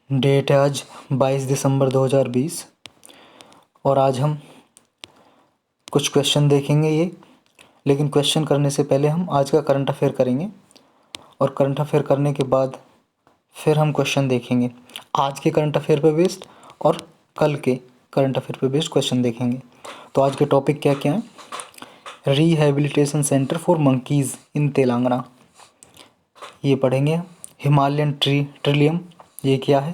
Date है आज 22 दिसंबर 2020 और आज हम कुछ क्वेश्चन देखेंगे लेकिन क्वेश्चन करने से पहले हम आज का करंट अफेयर करेंगे और करंट अफेयर करने के बाद फिर हम क्वेश्चन देखेंगे। आज के करंट अफेयर पे बेस्ड और कल के करंट अफेयर पे बेस्ड क्वेश्चन देखेंगे। तो आज के टॉपिक क्या क्या हैं? रिहैबिलिटेशन सेंटर फॉर मंकीज़ इन तेलंगाना, ये पढ़ेंगे। हिमालयन ट्रिलियम, ये क्या है?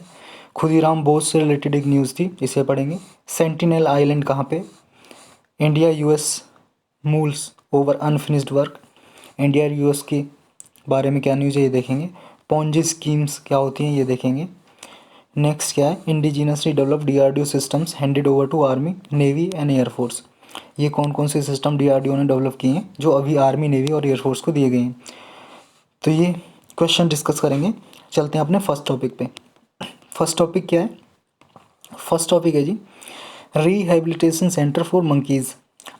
खुदीराम बोस से रिलेटेड एक न्यूज़ थी, इसे पढ़ेंगे। सेंटिनल आइलैंड कहाँ पे? India US moves over unfinished work, India और यूएस के बारे में क्या न्यूज़ है ये देखेंगे। पॉन्जी स्कीम्स क्या होती हैं ये देखेंगे। नेक्स्ट क्या है? Indigenously developed DRDO systems handed over to army, navy and air force. ये कौन कौन से सिस्टम डीआरडीओ ने डेवलप किए हैं जो अभी आर्मी, नेवी और एयरफोर्स को दिए गए हैं, तो ये क्वेश्चन डिस्कस करेंगे। चलते हैं अपने फर्स्ट टॉपिक पे। फर्स्ट टॉपिक क्या है? फर्स्ट टॉपिक है जी रिहैबिलिटेशन सेंटर फॉर मंकीज़।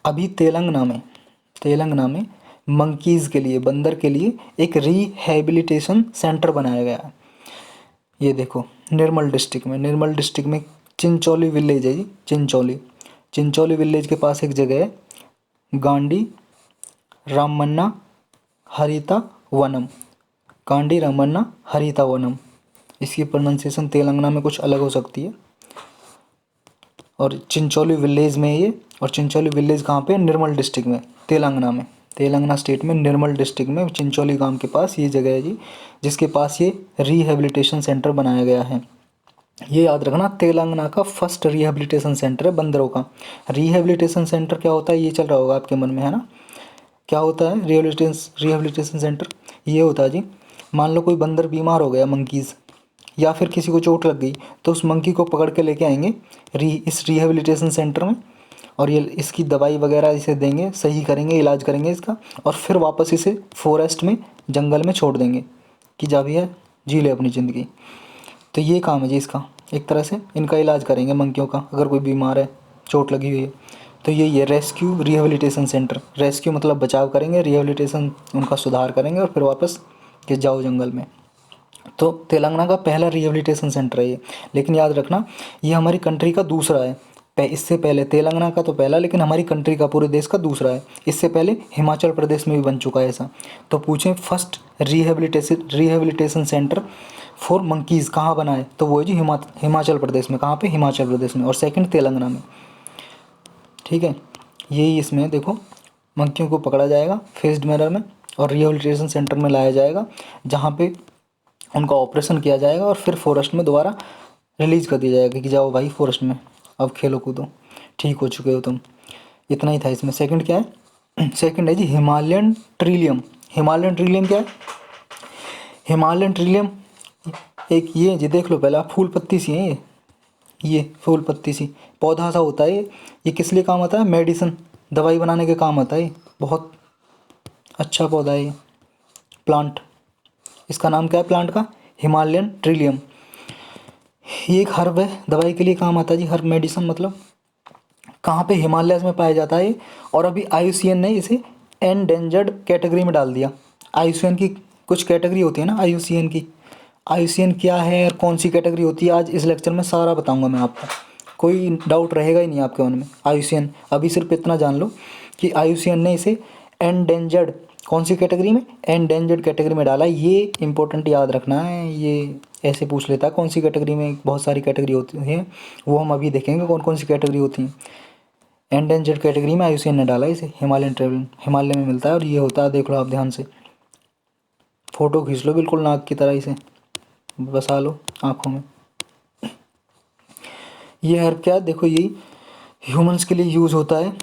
अभी तेलंगाना में मंकीज़ के लिए, बंदर के लिए एक रिहैबिलिटेशन सेंटर बनाया गया है। ये देखो निर्मल डिस्ट्रिक्ट में चिंचोली विलेज है जी। चिंचोली विलेज के पास एक जगह है, गांडी रामन्ना हरिता वनम। गांडी रामन्ना हरिता वनम, इसकी प्रोनाउंसिएशन तेलंगाना में कुछ अलग हो सकती है। और चिंचोली विलेज में ये, और चिंचोली विलेज कहाँ पे? निर्मल डिस्ट्रिक्ट में, तेलंगाना में, तेलंगाना स्टेट में निर्मल डिस्ट्रिक्ट में चिंचोली गांव के पास ये जगह है जी, जिसके पास ये रिहैबिलिटेशन सेंटर बनाया गया है। ये याद रखना, तेलंगाना का फर्स्ट रिहैबिलिटेशन सेंटर है बंदरों का। रिहैबिलिटेशन सेंटर क्या होता है ये चल रहा होगा आपके मन में, है ना? क्या होता है रिहैबिलिटेशन सेंटर? ये होता है जी, मान लो कोई बंदर बीमार हो गया, मंकीज़, या फिर किसी को चोट लग गई, तो उस मंकी को पकड़ के लेके आएंगे इस रिहैबिलिटेशन सेंटर में, और ये इसकी दवाई वगैरह इसे देंगे, सही करेंगे, इलाज करेंगे इसका, और फिर वापस इसे फॉरेस्ट में, जंगल में छोड़ देंगे कि जा भी है, जी ले अपनी ज़िंदगी। तो ये काम है जी इसका, एक तरह से इनका इलाज करेंगे मंकियों का, अगर कोई बीमार है, चोट लगी हुई है। तो ये रेस्क्यू रिहैबिलिटेशन सेंटर, रेस्क्यू मतलब बचाव करेंगे, रिहैबिलिटेशन उनका सुधार करेंगे और फिर वापस के जाओ जंगल में। तो तेलंगाना का पहला रिहैबिलिटेशन सेंटर है ये। लेकिन याद रखना, ये हमारी कंट्री का दूसरा है। इससे पहले तेलंगाना का तो पहला, लेकिन हमारी कंट्री का, पूरे देश का दूसरा है। इससे पहले हिमाचल प्रदेश में भी बन चुका है ऐसा। तो पूछें first rehabilitation centre for monkeys कहाँ बना है, तो वो है जी हिमाचल प्रदेश में। कहाँ पे? हिमाचल प्रदेश में। और सेकंड तेलंगाना में। ठीक है, यही इसमें देखो, मंकियों को पकड़ा जाएगा फेस्ड मैनर में और रिहैबिलिटेशन सेंटर में लाया जाएगा, जहाँ पे उनका ऑपरेशन किया जाएगा और फिर फॉरेस्ट में दोबारा रिलीज़ कर दिया जाएगा कि जाओ भाई फॉरेस्ट में, अब खेलो कूदो, ठीक हो चुके हो तुम। इतना ही था इसमें। सेकंड क्या है? सेकंड है जी हिमालयन ट्रिलियम। हिमालयन ट्रिलियम क्या है? हिमालयन ट्रिलियम एक ये जी, देख लो पहले आप, फूल पत्ती सी है ये फूल पत्ती सी पौधा सा होता है ये किस लिए काम आता है? मेडिसिन, दवाई बनाने के काम आता है। बहुत अच्छा पौधा है ये, प्लांट। इसका नाम क्या है प्लांट का? Himalayan Trillium. ये एक हर्ब है, दवाई के लिए काम आता है जी, हर्ब मेडिसिन मतलब। कहाँ पे? हिमालयस में पाया जाता है। और अभी आईयूसीएन ने इसे एंडेंजर्ड कैटेगरी में डाल दिया। आईयूसीएन की कुछ कैटेगरी होती है ना, आईयूसीएन की। आईयूसीएन क्या है और कौन सी कैटेगरी होती है, आज इस लेक्चर में सारा बताऊंगा मैं आपको, कोई डाउट रहेगा ही नहीं आपके मन में। आईयूसीएन, अभी सिर्फ इतना जान लो कि आईयूसीएन ने इसे एंडेंजर्ड, कौन सी कैटेगरी में? एंडेंजर्ड कैटेगरी में डाला। ये इंपॉर्टेंट याद रखना है, ये ऐसे पूछ लेता है कौन सी कैटेगरी में, बहुत सारी कैटेगरी होती हैं, वो हम अभी देखेंगे कौन कौन सी कैटेगरी होती हैं। एंडेंजर्ड कैटेगरी में आईयूसीएन ने डाला इसे। हिमालयन ट्रेवल हिमालय में मिलता है और ये होता है, देख लो आप ध्यान से, फ़ोटो खींच लो बिल्कुल नाक की तरह, इसे बसा लो आँखों में। ये हर्ब क्या है? देखो यही ह्यूमंस के लिए यूज़ होता है।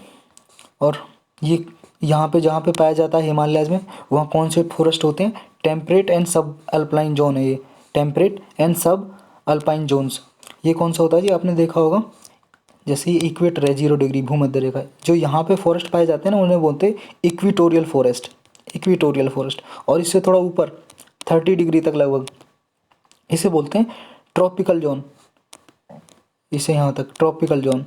और ये यहाँ पे जहाँ पे पाया जाता है हिमालयाज़ में, वहाँ कौन से फॉरेस्ट होते हैं? टेम्परेट एंड सब अल्पाइन जोन है ये, टेम्परेट एंड सब अल्पाइन जोन्स। ये कौन सा होता है जी? आपने देखा होगा, जैसे ये इक्वेटर है, 0 डिग्री भूमध्य रेखा है, जो यहाँ पे फॉरेस्ट पाए जाते हैं ना, उन्हें बोलते हैं इक्विटोरियल फॉरेस्ट। Equatorial forest. और इससे थोड़ा ऊपर 30 डिग्री तक लगभग, इसे बोलते हैं ट्रॉपिकल जोन। इसे यहाँ तक ट्रॉपिकल जोन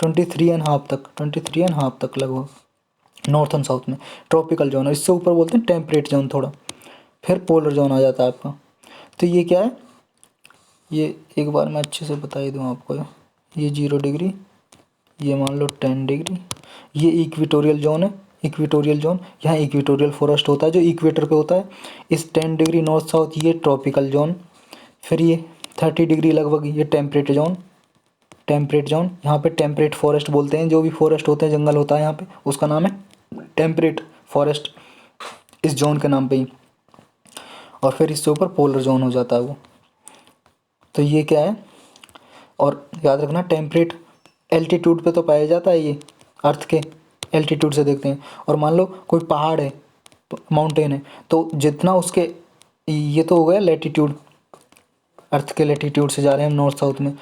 23.5 तक लगभग नॉर्थ एंड साउथ में ट्रॉपिकल जोन है। इससे ऊपर बोलते हैं टेम्परेट जोन थोड़ा, फिर पोलर जोन आ जाता है आपका। तो ये क्या है, ये एक बार मैं अच्छे से बता ही दूँ आपको, ये 0 डिग्री, ये मान लो 10 डिग्री, ये इक्वेटोरियल जोन है। इक्वेटोरियल जोन, यहाँ इक्वेटोरियल फॉरेस्ट होता है जो इक्वेटर पे होता है। इस 10 डिग्री नॉर्थ साउथ ये ट्रॉपिकल जोन। फिर ये 30 डिग्री लगभग ये टेम्परेट जोन। टेम्परेट जोन, यहाँ पे टेम्परेट फॉरेस्ट बोलते हैं, जो भी फॉरेस्ट होते हैं, जंगल होता है यहाँ पे, उसका नाम है टेम्परेट फॉरेस्ट, इस जोन के नाम पे ही। और फिर इससे ऊपर पोलर जोन हो जाता है वो। तो ये क्या है, और याद रखना टेम्परेट एल्टीट्यूड पे तो पाया जाता है ये, अर्थ के एल्टीट्यूड से देखते हैं। और मान लो कोई पहाड़ है, माउंटेन है, तो जितना उसके, ये तो हो गया लैटिट्यूड, अर्थ के लैटिट्यूड से जा रहे हैं हम नॉर्थ साउथ में,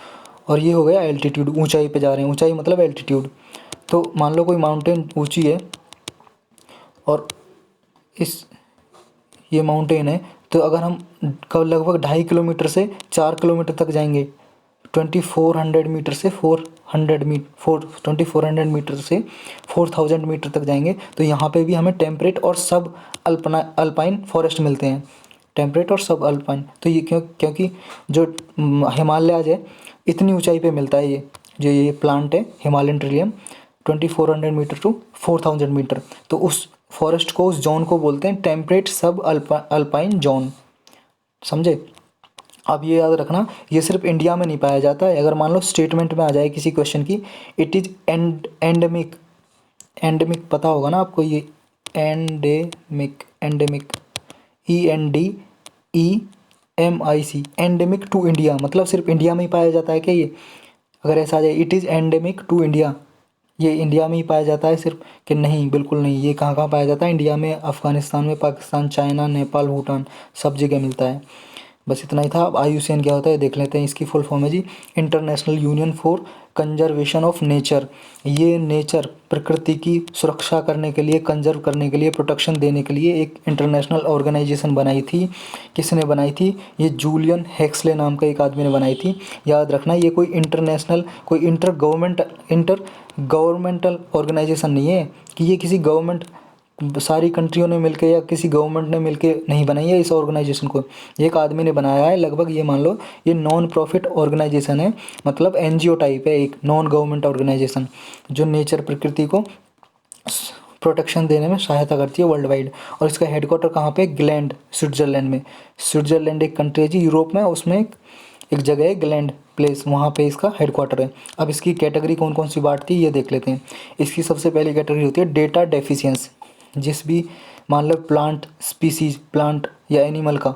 और ये हो गया एल्टीट्यूड, ऊंचाई पे जा रहे हैं, ऊंचाई मतलब एल्टीट्यूड। तो मान लो कोई माउंटेन ऊंची है और इस, ये माउंटेन है, तो अगर हम लगभग 2.5 किलोमीटर से 4 किलोमीटर तक जाएंगे, 2400 मीटर से 2400 मीटर से 4000 मीटर तक जाएंगे, तो यहाँ पे भी हमें टेम्परेट और सब अल्पाइन फॉरेस्ट मिलते हैं। टेम्परेट और सब अल्पाइन, तो ये क्योंकि जो हिमालयाज है इतनी ऊंचाई पे मिलता है ये, जो ये प्लांट है Himalayan trillium, 2400 metre to 4000 metre. तो उस फॉरेस्ट को, उस जोन को बोलते हैं टेम्परेट सब अल्पाइन जोन। समझे? अब ये याद रखना, ये सिर्फ इंडिया में नहीं पाया जाता है। अगर मान लो स्टेटमेंट में आ जाए किसी क्वेश्चन की, इट इज़ एंडेमिक, एंडेमिक पता होगा ना आपको, ये endemic, endemic ENDEMIC, endemic to India, मतलब सिर्फ इंडिया में ही पाया जाता है क्या ये? अगर ऐसा आ जाए it is endemic to India, ये इंडिया में ही पाया जाता है सिर्फ, कि नहीं, बिल्कुल नहीं। ये कहाँ कहाँ पाया जाता है? इंडिया में, अफ़गानिस्तान में, पाकिस्तान, चाइना, नेपाल, भूटान, सब जगह मिलता है। बस इतना ही था। अब IUCN क्या होता है देख लेते हैं। इसकी फुल फॉर्म है जी international union for conservation of nature. ये नेचर, प्रकृति की सुरक्षा करने के लिए, कंजर्व करने के लिए, प्रोटेक्शन देने के लिए एक इंटरनेशनल ऑर्गेनाइजेशन बनाई थी। किसने बनाई थी? ये जूलियन हेक्सले नाम का एक आदमी ने बनाई थी। याद रखना, ये कोई इंटरनेशनल, कोई इंटर गवर्नमेंटल ऑर्गेनाइजेशन नहीं है कि ये किसी गवर्नमेंट, सारी कंट्रियों ने मिलके या किसी गवर्नमेंट ने मिलके नहीं बनाई है इस ऑर्गेनाइजेशन को, एक आदमी ने बनाया है। लगभग ये मान लो ये नॉन प्रॉफिट ऑर्गेनाइजेशन है, मतलब NGO टाइप है, एक नॉन गवर्नमेंट ऑर्गेनाइजेशन जो नेचर, प्रकृति को प्रोटेक्शन देने में सहायता करती है वर्ल्ड वाइड। और इसका हेडक्वार्टर कहाँ पे? ग्लैंड, स्विट्जरलैंड में। स्विट्जरलैंड एक कंट्री है जी यूरोप में, उसमें एक जगह है ग्लैंड प्लेस, वहाँ पे इसका हेडक्वार्टर है। अब इसकी कैटेगरी कौन कौन सी बांटती है ये देख लेते हैं। इसकी सबसे पहली कैटेगरी होती है डेटा डेफिशिएंसी। जिस भी मान लो प्लांट स्पीसीज, प्लांट या एनिमल का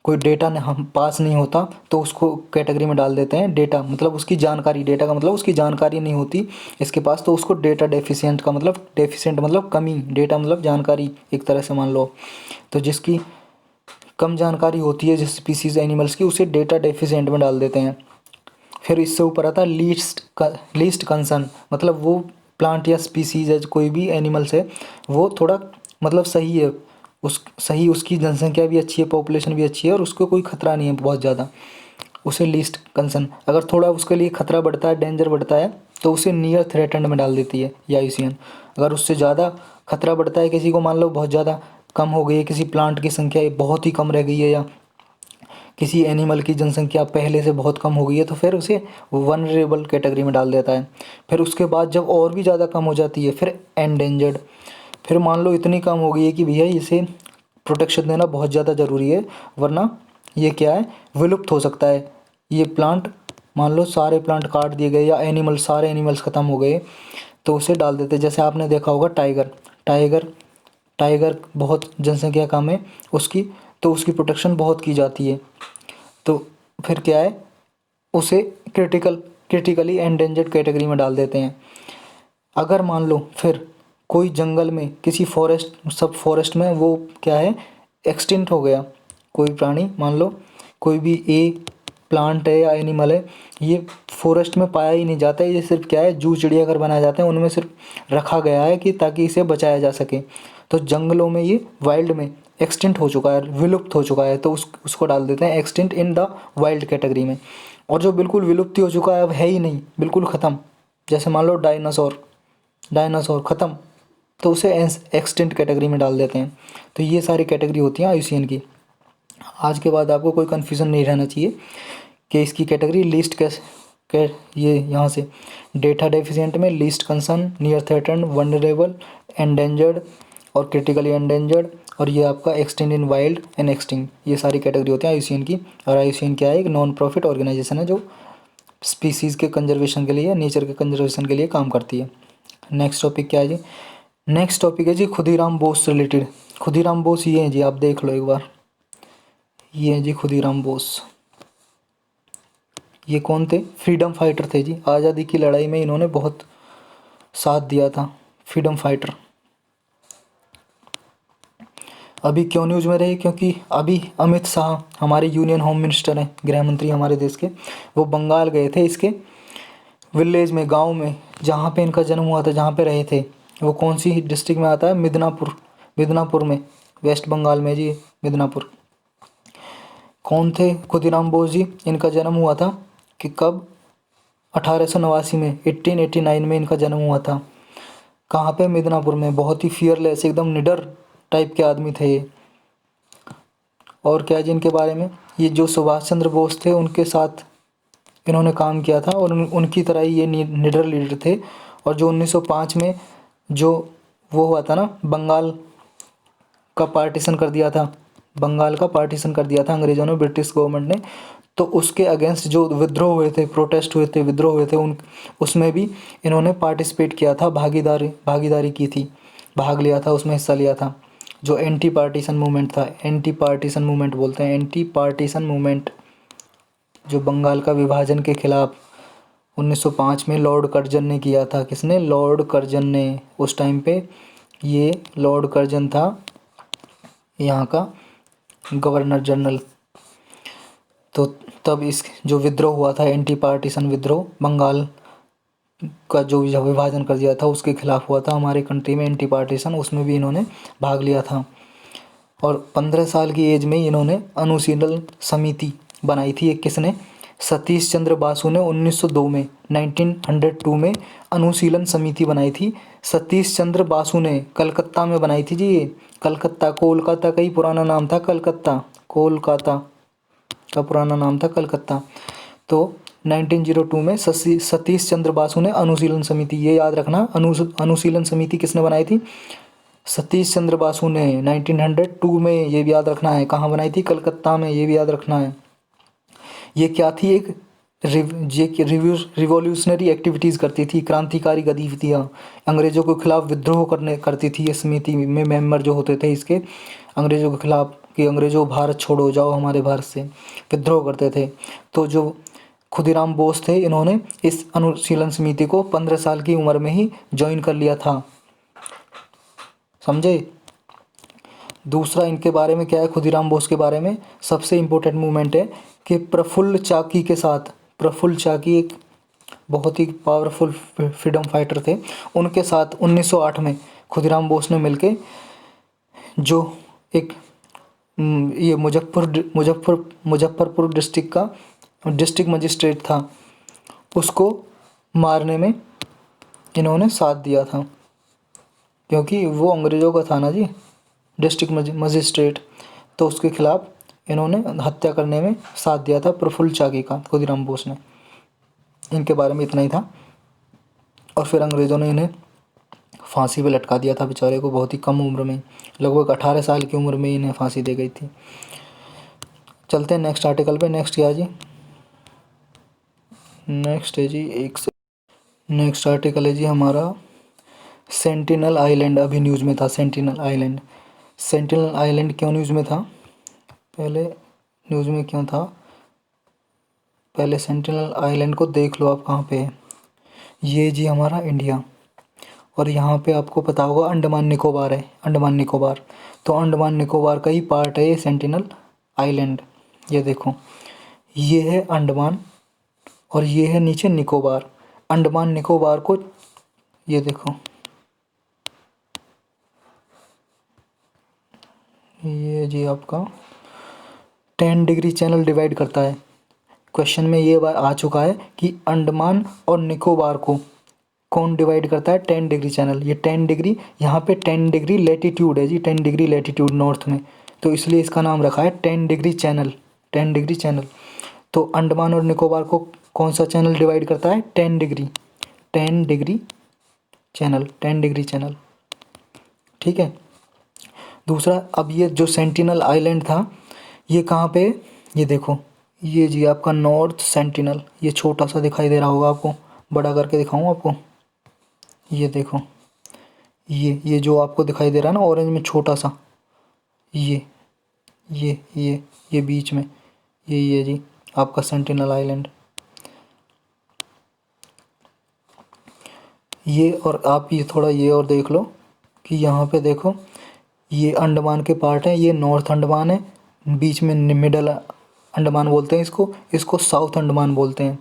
कोई डेटा हम पास नहीं होता तो उसको कैटेगरी में डाल देते हैं डेटा, मतलब उसकी जानकारी, डेटा का मतलब उसकी जानकारी नहीं होती इसके पास, तो उसको डेटा डेफिशिएंट का मतलब, डेफिशिएंट मतलब कमी, डेटा मतलब जानकारी एक तरह से मान लो। तो जिसकी कम जानकारी होती है जिस स्पीसीज एनिमल्स की, उसे डेटा डेफिशिएंट में डाल देते हैं। फिर इससे ऊपर आता है लीस्ट कंसर्न, मतलब वो प्लांट या स्पीसीज है, कोई भी एनिमल्स है, वो थोड़ा मतलब सही है, सही, उसकी जनसंख्या भी अच्छी है, पॉपुलेशन भी अच्छी है, और उसको कोई खतरा नहीं है बहुत ज़्यादा, उसे लीस्ट कंसर्न। अगर थोड़ा उसके लिए खतरा बढ़ता है, डेंजर बढ़ता है, तो उसे नियर थ्रेटेंड में डाल देती है या IUCN। अगर उससे ज़्यादा खतरा बढ़ता है किसी को, मान लो बहुत ज़्यादा कम हो गई है, किसी प्लांट की संख्या बहुत ही कम रह गई है, या किसी एनिमल की जनसंख्या पहले से बहुत कम हो गई है, तो फिर उसे वनरेबल कैटेगरी में डाल देता है। फिर उसके बाद जब और भी ज़्यादा कम हो जाती है, फिर एंडेंजर्ड। फिर मान लो इतनी कम हो गई है कि भैया इसे प्रोटेक्शन देना बहुत ज़्यादा ज़रूरी है, वरना ये क्या है, विलुप्त हो सकता है ये प्लांट। मान लो सारे प्लांट काट दिए गए या एनिमल, सारे एनिमल्स ख़त्म हो गए, तो उसे डाल देते। जैसे आपने देखा होगा टाइगर, टाइगर टाइगर बहुत जनसंख्या कम है उसकी, तो उसकी प्रोटेक्शन बहुत की जाती है। तो फिर क्या है, उसे क्रिटिकली एंडेंजर्ड कैटेगरी में डाल देते हैं। अगर मान लो फिर कोई जंगल में, किसी फॉरेस्ट, सब फॉरेस्ट में वो क्या है, एक्सटिंक्ट हो गया कोई प्राणी, मान लो कोई भी प्लांट है या एनिमल है, ये फॉरेस्ट में पाया ही नहीं जाता है, ये सिर्फ क्या है, जू चिड़ियाघर बनाए जाते हैं, उनमें सिर्फ रखा गया है कि ताकि इसे बचाया जा सके। तो जंगलों में ये वाइल्ड में एक्सटिंक्ट हो चुका है, विलुप्त हो चुका है, तो उसको डाल देते हैं extinct in the wild category में। और जो बिल्कुल विलुप्त हो चुका है, अब है ही नहीं, बिल्कुल ख़त्म, जैसे मान लो डायनासोर ख़त्म, तो उसे एक्सटिंक्ट कैटेगरी में डाल देते हैं। तो ये सारी कैटेगरी होती हैं IUCN की। आज के बाद आपको कोई कन्फ्यूज़न नहीं रहना चाहिए कि इसकी कैटेगरी लीस्ट कैसे ये यहाँ से डेटा डेफिशिएंट में least concern, near threatened, vulnerable, endangered और क्रिटिकली एंडेंजर्ड, और ये आपका extinct in wild and extinct, ये सारी कैटेगरी होती है IUCN की। और IUCN क्या है? एक नॉन प्रॉफिट ऑर्गेनाइजेशन है जो स्पीसीज़ के कंजर्वेशन के लिए, नेचर के कंजर्वेशन के लिए काम करती है। नेक्स्ट टॉपिक क्या है जी? नेक्स्ट टॉपिक है जी खुदीराम बोस से रिलेटेड। खुदीराम बोस ये हैं जी, आप देख लो एक बार, ये हैं जी खुदीराम बोस। ये कौन थे? फ्रीडम फाइटर थे जी। आज़ादी की लड़ाई में इन्होंने बहुत साथ दिया था, फ्रीडम फाइटर। अभी क्यों न्यूज़ में रहे? क्योंकि अभी अमित शाह हमारे यूनियन होम मिनिस्टर हैं, गृह मंत्री हमारे देश के, वो बंगाल गए थे इसके विलेज में, गांव में, जहाँ पे इनका जन्म हुआ था, जहाँ पे रहे थे। वो कौन सी डिस्ट्रिक्ट में आता है? मिदनापुर में, वेस्ट बंगाल में जी, मिदनापुर। कौन थे खुदीराम बोस जी? इनका जन्म हुआ था कि कब? 1889 में, 1889 में इनका जन्म हुआ था। कहाँ पे? मिदनापुर में। बहुत ही फियरलेस, एकदम निडर टाइप के आदमी थे ये। और क्या जी इनके बारे में? ये जो सुभाष चंद्र बोस थे उनके साथ इन्होंने काम किया था, और उनकी तरह ही ये निडर लीडर थे। और जो 1905 में जो वो हुआ था ना, बंगाल का पार्टीशन कर दिया था, बंगाल का पार्टीशन कर दिया था अंग्रेज़ों ने, ब्रिटिश गवर्नमेंट ने, तो उसके अगेंस्ट जो विद्रोह हुए थे, प्रोटेस्ट हुए थे, विद्रोह हुए थे, उन उसमें भी इन्होंने पार्टिसिपेट किया था, भागीदारी की थी, भाग लिया था, उसमें हिस्सा लिया था। जो एंटी पार्टीशन मूवमेंट था, एंटी पार्टीशन मूवमेंट बोलते हैं, एंटी पार्टीशन मूवमेंट, जो बंगाल का विभाजन के खिलाफ 1905 में लॉर्ड कर्जन ने किया था। किसने? लॉर्ड कर्जन ने। उस टाइम पे ये लॉर्ड कर्जन था यहाँ का गवर्नर जनरल। तो तब इस जो विद्रोह हुआ था, एंटी पार्टीशन विद्रोह, बंगाल का जो विभाजन कर दिया था उसके खिलाफ हुआ था हमारे कंट्री में, एंटी पार्टीशन, उसमें भी इन्होंने भाग लिया था। और 15 साल की एज में इन्होंने अनुशीलन समिति बनाई थी। एक किसने? सतीश चंद्र बासु ने 1902 में, 1902 में अनुशीलन समिति बनाई थी। सतीश चंद्र बासु ने कलकत्ता में बनाई थी जी। ये कलकत्ता, कोलकाता का ही पुराना नाम था कलकत्ता, कोलकाता का पुराना नाम था कलकत्ता। तो 1902 में सतीश चंद्र बासु ने अनुशीलन समिति, ये याद रखना, अनुशीलन समिति किसने बनाई थी? सतीश चंद्र बासु ने 1902 में, ये भी याद रखना है। कहाँ बनाई थी? कलकत्ता में, ये भी याद रखना है। ये क्या थी? एक रिवॉल्यूशनरी एक्टिविटीज़ करती थी, क्रांतिकारी गतिविधियाँ, अंग्रेज़ों के खिलाफ विद्रोह करती थी। ये समिति में मेंबर जो होते थे इसके, अंग्रेज़ों के खिलाफ, कि अंग्रेज़ों भारत छोड़ो, जाओ हमारे भारत से, विद्रोह करते थे। तो जो खुदीराम बोस थे, इन्होंने इस अनुशीलन समिति को 15 साल की उम्र में ही ज्वाइन कर लिया था, समझे। दूसरा इनके बारे में क्या है? खुदीराम बोस के बारे में सबसे इम्पोर्टेंट मूवमेंट है कि प्रफुल्ल चाकी के साथ, प्रफुल्ल चाकी एक बहुत ही पावरफुल फ्रीडम फाइटर थे, उनके साथ 1908 में खुदीराम बोस ने मिलके जो एक ये मुजफ्फरपुर डिस्ट्रिक्ट का डिस्ट्रिक्ट मजिस्ट्रेट था, उसको मारने में इन्होंने साथ दिया था, क्योंकि वो अंग्रेज़ों का था ना जी, डिस्ट्रिक्ट मजिस्ट्रेट, तो उसके खिलाफ इन्होंने हत्या करने में साथ दिया था प्रफुल्ल चाकी का, खुदीराम बोस ने। इनके बारे में इतना ही था। और फिर अंग्रेज़ों ने इन्हें फांसी पे लटका दिया था बेचारे को, बहुत ही कम उम्र में, लगभग 18 साल की उम्र में इन्हें फांसी दे गई थी। चलते हैं नेक्स्ट आर्टिकल पे। नेक्स्ट क्या जी? नेक्स्ट है जी नेक्स्ट आर्टिकल है जी हमारा सेंटिनल आइलैंड। अभी न्यूज़ में था सेंटिनल आइलैंड। सेंटिनल आइलैंड क्यों न्यूज़ में था? पहले न्यूज़ में क्यों था? पहले सेंटिनल आइलैंड को देख लो आप कहाँ पे है। ये जी हमारा इंडिया, और यहाँ पे आपको पता होगा अंडमान निकोबार है, अंडमान निकोबार। तो अंडमान निकोबार का ही पार्ट है ये सेंटिनल आइलैंड। ये देखो, ये है अंडमान और ये है नीचे निकोबार। अंडमान निकोबार को, ये देखो, ये जी आपका 10 डिग्री चैनल डिवाइड करता है। क्वेश्चन में ये बात आ चुका है कि अंडमान और निकोबार को कौन डिवाइड करता है? 10 डिग्री चैनल। ये 10 डिग्री, यहाँ पे 10 डिग्री लेटीट्यूड है जी, 10 डिग्री लेटीट्यूड नॉर्थ में, तो इसलिए इसका नाम रखा है 10 डिग्री चैनल, 10 डिग्री चैनल। तो अंडमान और निकोबार को कौन सा चैनल डिवाइड करता है? 10 degree, 10 degree channel, 10 degree channel, ठीक है। दूसरा, अब ये जो सेंटिनल आइलैंड था ये कहाँ पे? ये देखो, ये जी आपका नॉर्थ सेंटिनल, ये छोटा सा दिखाई दे रहा होगा आपको, बड़ा करके दिखाऊँ आपको, ये देखो, ये जो आपको दिखाई दे रहा है ना ऑरेंज में छोटा सा, ये बीच में, ये जी आपका सेंटिनल आइलैंड। ये और आप ये थोड़ा ये और देख लो कि यहाँ पे देखो, ये अंडमान के पार्ट है, ये नॉर्थ अंडमान है, बीच में मिडल अंडमान बोलते हैं इसको साउथ अंडमान बोलते हैं।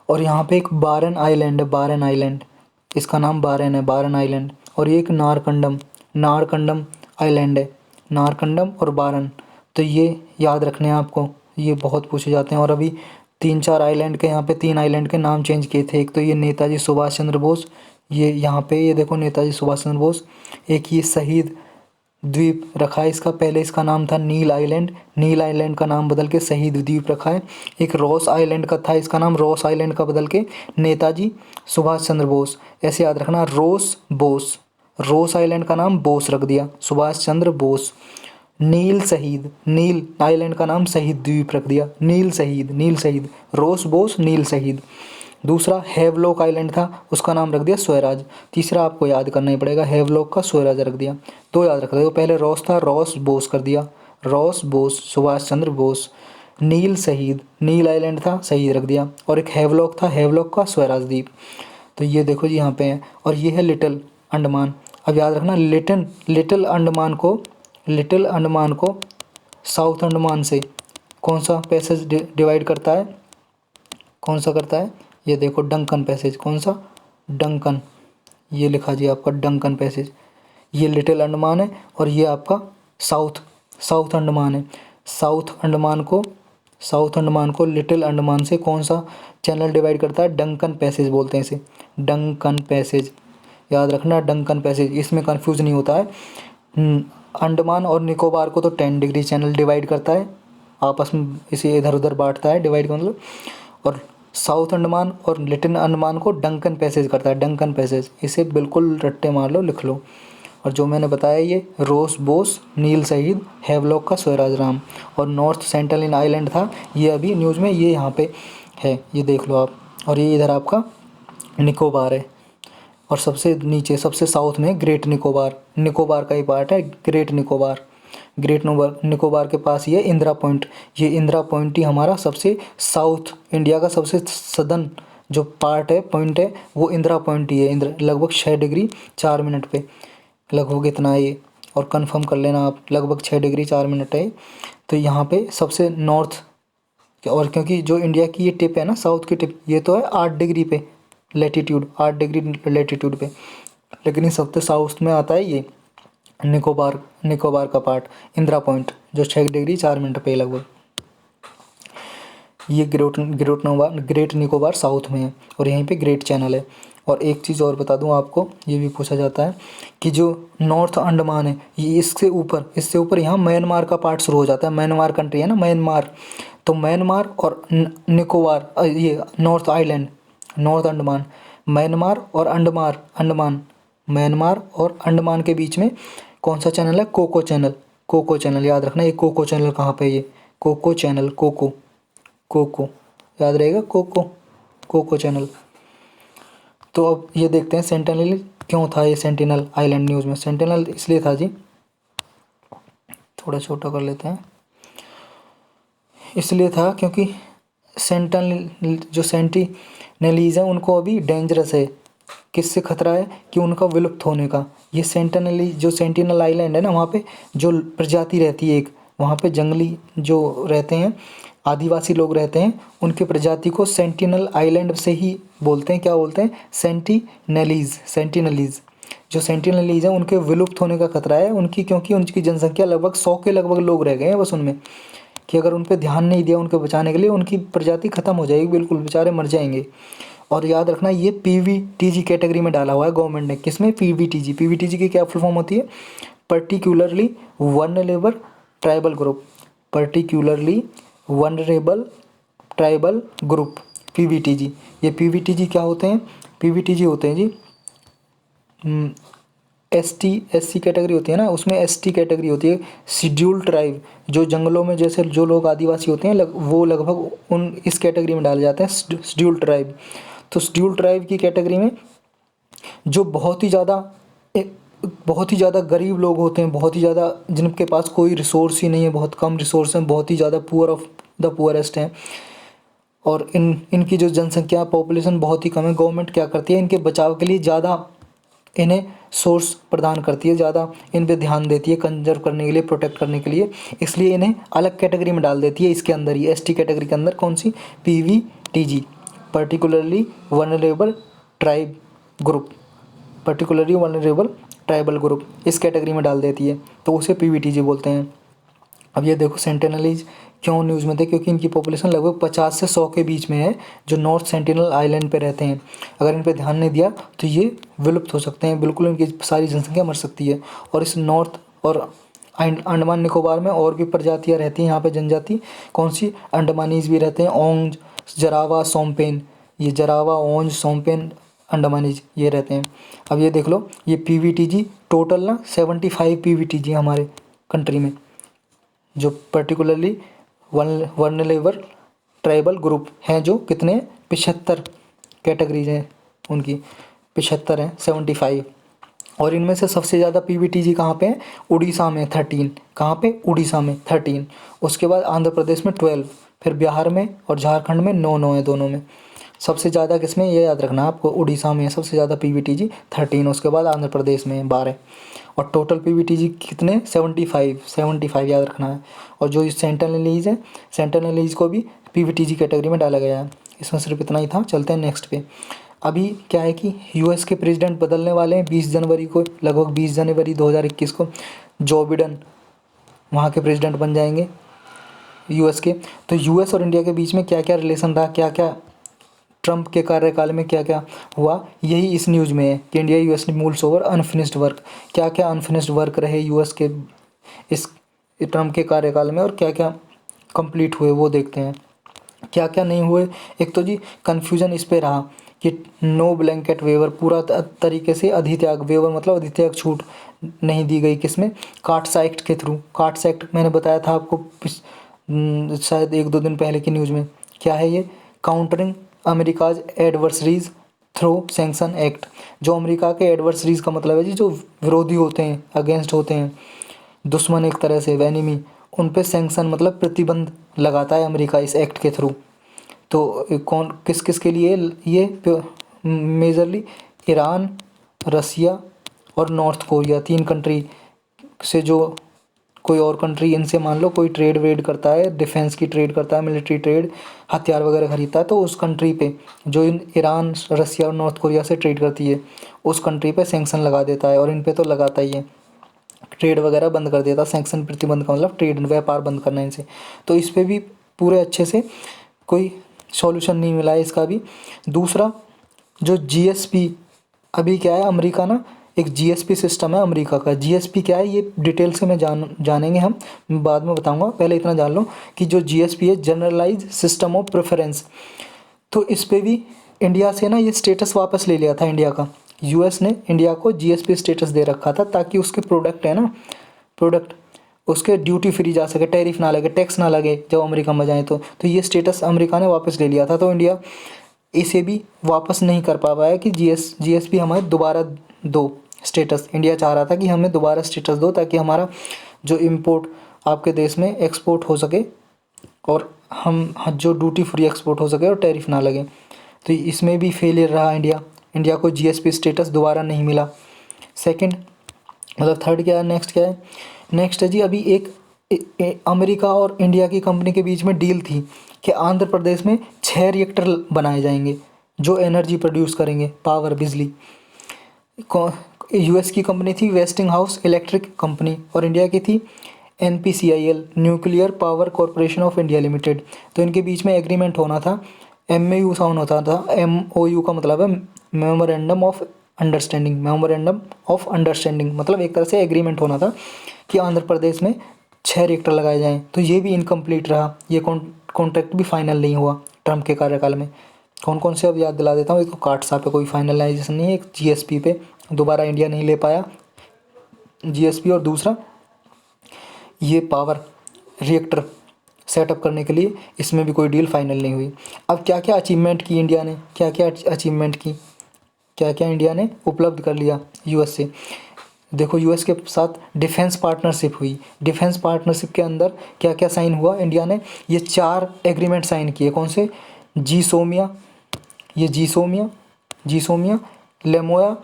और यहाँ पे एक बारन आइलैंड है, बारन आइलैंड, इसका नाम बारन है, बारन आइलैंड। और ये एक नारकंडम आइलैंड है, नारकंडम और बारन। तो ये याद रखने हैं आपको, ये बहुत पूछे जाते हैं। और अभी 3-4 आइलैंड के, यहाँ पे 3 आइलैंड के नाम चेंज किए थे। एक तो ये नेताजी सुभाष चंद्र बोस, ये यहाँ पे ये देखो नेताजी सुभाष चंद्र बोस। एक ये शहीद द्वीप रखा है इसका, पहले इसका नाम था नील आइलैंड, नील आइलैंड का नाम बदल के शहीद द्वीप रखा है। एक रॉस आइलैंड का था, इसका नाम रॉस आइलैंड का बदल के नेताजी सुभाष चंद्र बोस, ऐसे याद रखना, रोस बोस, रोस आइलैंड का नाम बोस रख दिया, सुभाष चंद्र बोस। नील शहीद, नील आइलैंड का नाम शहीद द्वीप रख दिया, नील शहीद, रोस बोस नील शहीद। दूसरा हेवलॉक आइलैंड था, उसका नाम रख दिया स्वराज। तीसरा आपको याद करना ही पड़ेगा, हेवलॉक का स्वराज रख दिया। तो याद रख दो, पहले रॉस था, रॉस बोस कर दिया, रॉस बोस सुभाष चंद्र बोस। नील शहीद, नील आइलैंड था, शहीद रख दिया। और एक हेवलॉक था, हेवलॉक का स्वराज द्वीप। तो ये देखो जी यहाँ पे है। और ये है लिटिल अंडमान। अब याद रखना, लिटिल अंडमान को साउथ अंडमान से कौन सा पैसेज डिवाइड करता है? कौन सा करता है? ये देखो डंकन पैसेज। कौन सा? डंकन, ये लिखा जी आपका डंकन पैसेज। ये लिटिल अंडमान है और ये आपका साउथ अंडमान है। साउथ अंडमान को लिटिल अंडमान से कौन सा चैनल डिवाइड करता है? डंकन पैसेज बोलते हैं इसे, डंकन पैसेज। याद रखना डंकन पैसेज, इसमें कंफ्यूज नहीं होता है। अंडमान और निकोबार को तो 10 डिग्री चैनल डिवाइड करता है, आपस में इसे इधर उधर बांटता है, डिवाइड का मतलब। और साउथ अंडमान और लिटिल अंडमान को डंकन पैसेज करता है, डंकन पैसेज। इसे बिल्कुल रट्टे मार लो, लिख लो। और जो मैंने बताया ये रोस बोस, नील शहीद, हेवलॉक का स्वराज राम। और नॉर्थ सेंट्रल आइलैंड था, ये अभी न्यूज़ में ये यहाँ पे है, ये देख लो आप। और ये इधर आपका निकोबार है। और सबसे नीचे सबसे साउथ में ग्रेट निकोबार का ही पार्ट है, ग्रेट निकोबार के पास ये इंदिरा पॉइंट, ये इंदिरा पॉइंट ही हमारा सबसे साउथ इंडिया का सबसे सदर्न जो पार्ट है, पॉइंट है, वो इंदिरा पॉइंट ही है। लगभग 6 डिग्री 4 मिनट पे, लगभग इतना है ये। और कंफर्म कर लेना आप, लगभग 6 डिग्री 4 मिनट है। तो यहाँ पे सबसे नॉर्थ, और क्योंकि जो इंडिया की ये टिप है ना, साउथ की टिप, ये तो है 8 डिग्री पे लेटीट्यूड, 8 डिग्री लेटीट्यूड पे, लेकिन इस सबसे साउथ में आता है ये निकोबार का पार्ट, इंदिरा पॉइंट, जो 6 डिग्री 4 मिनट पे लगभग। ये ग्रेट निकोबार साउथ में है और यहीं पे ग्रेट चैनल है। और एक चीज़ और बता दूं आपको, ये भी पूछा जाता है कि जो नॉर्थ अंडमान है, ये इससे ऊपर यहाँ म्यांमार का पार्ट शुरू हो जाता है। म्यांमार कंट्री है ना, म्यांमार। तो म्यांमार और निकोबार, ये north island, north Andaman, Myanmar और म्यांमार और अंडमान के बीच में कौन सा चैनल है? Coco channel. याद रखना, ये कोको चैनल कहाँ पे है? ये कोको चैनल, कोको याद रहेगा, कोको चैनल। तो अब ये देखते हैं सेंटिनल क्यों था, ये सेंटिनल आइलैंड न्यूज़ में। सेंटिनल इसलिए था जी, थोड़ा छोटा कर लेते हैं, इसलिए था क्योंकि सेंटिनलीज हैं उनको अभी डेंजरस है। किससे खतरा है? कि उनका विलुप्त होने का। ये सेंटिनल आइलैंड है ना, वहाँ पे जो प्रजाति रहती है एक, वहाँ पे जंगली जो रहते हैं, आदिवासी लोग रहते हैं, उनके प्रजाति को सेंटिनल आइलैंड से ही बोलते हैं। क्या बोलते हैं? सेंटिनलीज। जो सेंटिनलीज हैं उनके विलुप्त होने का खतरा है उनकी, क्योंकि उनकी जनसंख्या लगभग 100 के लगभग लोग रह गए हैं बस उनमें, कि अगर उन पर ध्यान नहीं दिया उनके बचाने के लिए, उनकी प्रजाति खत्म हो जाएगी, बिल्कुल बेचारे मर जाएंगे। और याद रखना, ये PVTG कैटेगरी में डाला हुआ है गवर्नमेंट ने। किसमें? PVTG की क्या फुल फॉर्म होती है? Particularly vulnerable tribal group, particularly vulnerable tribal group, PVTG. ये पीवीटीजी क्या होते हैं? पीवीटीजी होते हैं जी एसटी एससी कैटेगरी होती है ना, उसमें एसटी कैटेगरी होती है, शेड्यूल ट्राइब। जो जंगलों में जैसे जो लोग आदिवासी होते हैं वो लगभग उन इस कैटेगरी में डाले जाते हैं, शेड्यूल ट्राइब। तो शेड्यूल ट्राइब की कैटेगरी में जो बहुत ही ज़्यादा गरीब लोग होते हैं, बहुत ही ज़्यादा जिनके पास कोई रिसोर्स ही नहीं है, बहुत कम रिसोर्स हैं, बहुत ही ज़्यादा पुअर ऑफ द पुअरेस्ट हैं, और इनकी जो जनसंख्या पॉपुलेशन बहुत ही कम है। गवर्नमेंट क्या करती है, इनके बचाव के लिए ज़्यादा इन्हें सोर्स प्रदान करती है, ज़्यादा इन पे ध्यान देती है कंजर्व करने के लिए, प्रोटेक्ट करने के लिए, इसलिए इन्हें अलग कैटेगरी में डाल देती है। इसके अंदर ही एसटी कैटेगरी के अंदर कौन सी? PVTG, particularly vulnerable tribe group, particularly vulnerable tribal group, इस कैटेगरी में डाल देती है, तो उसे पीवीटीजी बोलते हैं। अब ये देखो सेंटिनलीज क्यों न्यूज़ में थे, क्योंकि इनकी पॉपुलेशन लगभग 50 से 100 के बीच में है, जो नॉर्थ सेंटिनल आइलैंड पे रहते हैं। अगर इन पे ध्यान नहीं दिया तो ये विलुप्त हो सकते हैं, बिल्कुल इनकी सारी जनसंख्या मर सकती है। और इस नॉर्थ और अंडमान निकोबार में और भी प्रजातियाँ रहती हैं यहाँ पे, जनजाति कौन सी? अंडमानीज भी रहते हैं, ओंग, जरावा, सोमपेन, ये जरावा, ओंज, सोमपेन, अंडमानीज ये रहते हैं। अब ये देख लो, ये पीवीटीजी टोटल ना 75 पीवीटीजी हमारे कंट्री में, जो पर्टिकुलरली वनरेबल ट्राइबल ग्रुप हैं, जो कितने? 75 कैटेगरीज हैं उनकी, 75 हैं, 75। और इनमें से सबसे ज़्यादा पीवीटीजी कहाँ पे है? उड़ीसा में 13। कहाँ पे? उड़ीसा में 13। उसके बाद आंध्र प्रदेश में 12, फिर बिहार में और झारखंड में 9 है दोनों में। सबसे ज़्यादा किसमें? ये याद रखना आपको, उड़ीसा में सबसे ज़्यादा पीवीटीजी 13, उसके बाद आंध्र प्रदेश में 12। और टोटल पीवीटीजी कितने? 75 याद रखना है। और जो सेंटिनलीज है, सेंटिनलीज को भी पीवीटीजी कैटेगरी में डाला गया है। इसमें सिर्फ इतना ही था। चलते हैं नेक्स्ट पे। अभी क्या है कि यूएस के प्रेसिडेंट बदलने वाले हैं 20 जनवरी को, लगभग 20 जनवरी 2021 को जो बिडेन वहाँ के प्रेसिडेंट बन जाएंगे यूएस के। तो यूएस और इंडिया के बीच में क्या क्या रिलेशन रहा, क्या क्या ट्रंप के कार्यकाल में क्या क्या हुआ, यही इस न्यूज़ में है कि India US moves over unfinished work. क्या क्या अनफिनिश्ड वर्क रहे यूएस के इस ट्रंप के कार्यकाल में, और क्या क्या कंप्लीट हुए वो देखते हैं। क्या क्या नहीं हुए? एक तो जी कन्फ्यूजन इस पे रहा कि नो ब्लैंकेट वेवर, पूरा तरीके से अधित्याग, वेवर मतलब अधित्याग, छूट नहीं दी गई किसमें? कार्ड्स एक्ट के थ्रू। कार्ड्स एक्ट मैंने बताया था आपको शायद 1-2 दिन पहले की न्यूज़ में। क्या है ये? Countering America's adversaries through sanction act. जो अमेरिका के एडवर्सरीज का मतलब है जी जो विरोधी होते हैं, अगेंस्ट होते हैं, दुश्मन एक तरह से, एनिमी, उन पे सैंक्शन मतलब प्रतिबंध लगाता है अमेरिका इस एक्ट के थ्रू। तो कौन किस किस के लिए? ये मेजरली ईरान, रसिया और नॉर्थ कोरिया, 3 कंट्री से, जो कोई और कंट्री इनसे मान लो कोई ट्रेड वेड करता है, डिफेंस की ट्रेड करता है, मिलिट्री ट्रेड, हथियार वगैरह खरीदता है, तो उस कंट्री पे जो ईरान, रसिया और नॉर्थ कोरिया से ट्रेड करती है, उस कंट्री पे सैंक्शन लगा देता है। और इन पे तो लगाता ही है, ट्रेड वगैरह बंद कर देता। सैंक्शन प्रतिबंध का मतलब ट्रेड, व्यापार बंद करना इनसे। तो इस पर भी पूरे अच्छे से कोई सॉल्यूशन नहीं मिला है इसका भी। दूसरा जो जीएसपी, अभी क्या है, अमेरिका ना एक जीएसपी सिस्टम है अमेरिका का। जीएसपी क्या है ये डिटेल से मैं जानेंगे हम, बाद में बताऊंगा। पहले इतना जान लो कि जो जीएसपी है, जनरलाइज सिस्टम ऑफ प्रेफरेंस, तो इस पे भी इंडिया से ना ये स्टेटस वापस ले लिया था इंडिया का। यूएस ने इंडिया को जीएसपी स्टेटस दे रखा था ताकि उसके प्रोडक्ट है ना, प्रोडक्ट उसके ड्यूटी फ्री जा सके, टैरिफ ना लगे, टैक्स ना लगे जब अमेरिका में जाए। तो ये स्टेटस अमेरिका ने वापस ले लिया था। तो इंडिया इसे भी वापस नहीं कर पा पाया कि जीएसपी हमारे दोबारा दो स्टेटस। इंडिया चाह रहा था कि हमें दोबारा स्टेटस दो ताकि हमारा जो इम्पोर्ट आपके देश में एक्सपोर्ट हो सके, और हम जो ड्यूटी फ्री एक्सपोर्ट हो सके और टैरिफ ना लगे। तो इसमें भी फेलियर रहा इंडिया को जीएसपी स्टेटस दोबारा नहीं मिला। सेकंड मतलब थर्ड क्या है, नेक्स्ट क्या है? नेक्स्ट है जी, अभी एक अमेरिका और इंडिया की कंपनी के बीच में डील थी कि आंध्र प्रदेश में 6 रिएक्टर बनाए जाएंगे जो एनर्जी प्रोड्यूस करेंगे, पावर, बिजली। यूएस की कंपनी थी वेस्टिंग हाउस इलेक्ट्रिक कंपनी, और इंडिया की थी NPCIL, nuclear power corporation of India limited. तो इनके बीच में एग्रीमेंट होना था, एमओयू साइन होता था। एमओयू का मतलब है memorandum of understanding. Memorandum of understanding मतलब एक तरह से एग्रीमेंट होना था कि आंध्र प्रदेश में 6 रिएक्टर लगाए जाएँ, तो ये भी इनकम्प्लीट रहा, ये कॉन्ट्रैक्ट भी फाइनल नहीं हुआ ट्रम्प के कार्यकाल में। कौन कौन से अब याद दिला देता हूँ। एक तो कार्डसा पे कोई फाइनलाइजेशन नहीं है, एक जीएसपी पे दोबारा इंडिया नहीं ले पाया जीएसपी, और दूसरा ये पावर रिएक्टर सेटअप करने के लिए इसमें भी कोई डील फाइनल नहीं हुई। अब क्या क्या अचीवमेंट की इंडिया ने, क्या क्या अचीवमेंट की, क्या क्या इंडिया ने उपलब्ध कर लिया यूएस से। देखो यूएस के साथ डिफेंस पार्टनरशिप हुई। डिफेंस पार्टनरशिप के अंदर क्या क्या साइन हुआ, इंडिया ने ये 4 एग्रीमेंट साइन किए। कौन से? जीसोमिया, ये जीसोमिया, लेमोया,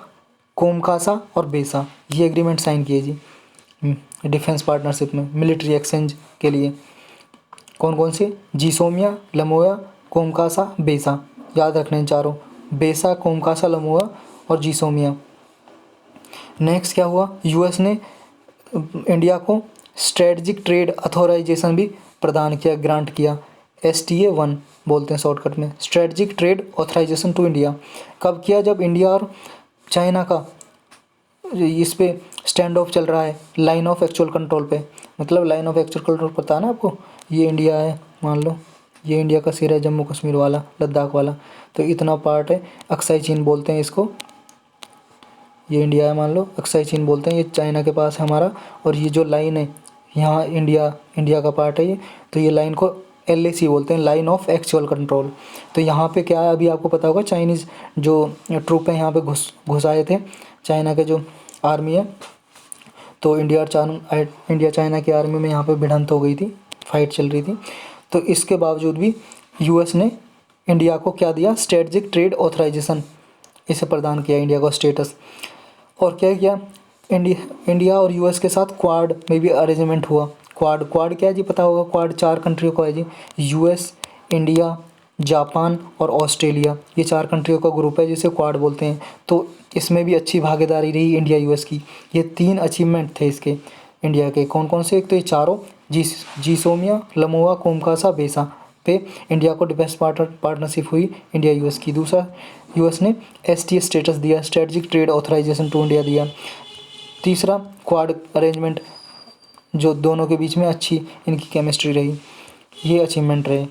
कोमकासा और बेसा, ये एग्रीमेंट साइन किए जी डिफेंस पार्टनरशिप में मिलिट्री एक्सचेंज के लिए। कौन कौन से? जीसोमिया, लमोया, कोमकासा, बेसा, याद रखने हैं चारों, बेसा, कोमकासा, लमोया और जीसोमिया। नेक्स्ट क्या हुआ, यूएस ने इंडिया को स्ट्रेटजिक ट्रेड अथॉराइजेशन भी प्रदान किया, ग्रांट किया। STA1 बोलते हैं शॉर्टकट में, strategic trade authorisation to India. कब किया? जब इंडिया और चाइना का इस पे स्टैंड ऑफ चल रहा है, लाइन ऑफ एक्चुअल कंट्रोल पे। मतलब लाइन ऑफ एक्चुअल कंट्रोल पता है ना आपको, ये इंडिया है मान लो, ये इंडिया का सिर है, जम्मू कश्मीर वाला, लद्दाख वाला, तो इतना पार्ट है, अक्साई चीन बोलते हैं इसको, ये इंडिया है मान लो, अक्साई चीन बोलते हैं, ये चाइना के पास है हमारा, और ये जो लाइन है यहाँ इंडिया का पार्ट है ये, तो ये लाइन को LAC बोलते हैं, लाइन ऑफ एक्चुअल कंट्रोल। तो यहाँ पे क्या है, अभी आपको पता होगा चाइनीज़ जो ट्रूप है यहाँ पे घुस आए थे, चाइना के जो आर्मी है, तो इंडिया चाइना की आर्मी में यहाँ पे भिड़ंत हो गई थी, फाइट चल रही थी। तो इसके बावजूद भी यूएस ने इंडिया को क्या दिया? स्ट्रेटजिक ट्रेड ऑथराइजेशन, इसे प्रदान किया इंडिया को स्टेटस। और क्या किया? इंडिया और यूएस के साथ क्वाड में भी अरेंजमेंट हुआ। क्वाड क्या है जी, पता होगा, क्वाड 4 कंट्रियों का है जी, यूएस, इंडिया, जापान और ऑस्ट्रेलिया, ये 4 कंट्रियों का ग्रुप है जिसे क्वाड बोलते हैं। तो इसमें भी अच्छी भागीदारी रही इंडिया यूएस की। ये 3 अचीवमेंट थे इसके इंडिया के। कौन कौन से? एक तो ये चारों, जीसोमिया, लमोआ, कोमकासा, बेसा पे इंडिया को डिफेंस पार्टनरशिप हुई इंडिया यूएस की। दूसरा, यूएस ने STA स्टेटस दिया, strategic trade authorisation to India दिया। तीसरा, क्वाड अरेंजमेंट, जो दोनों के बीच में अच्छी इनकी केमिस्ट्री रही, ये अचीवमेंट रहे।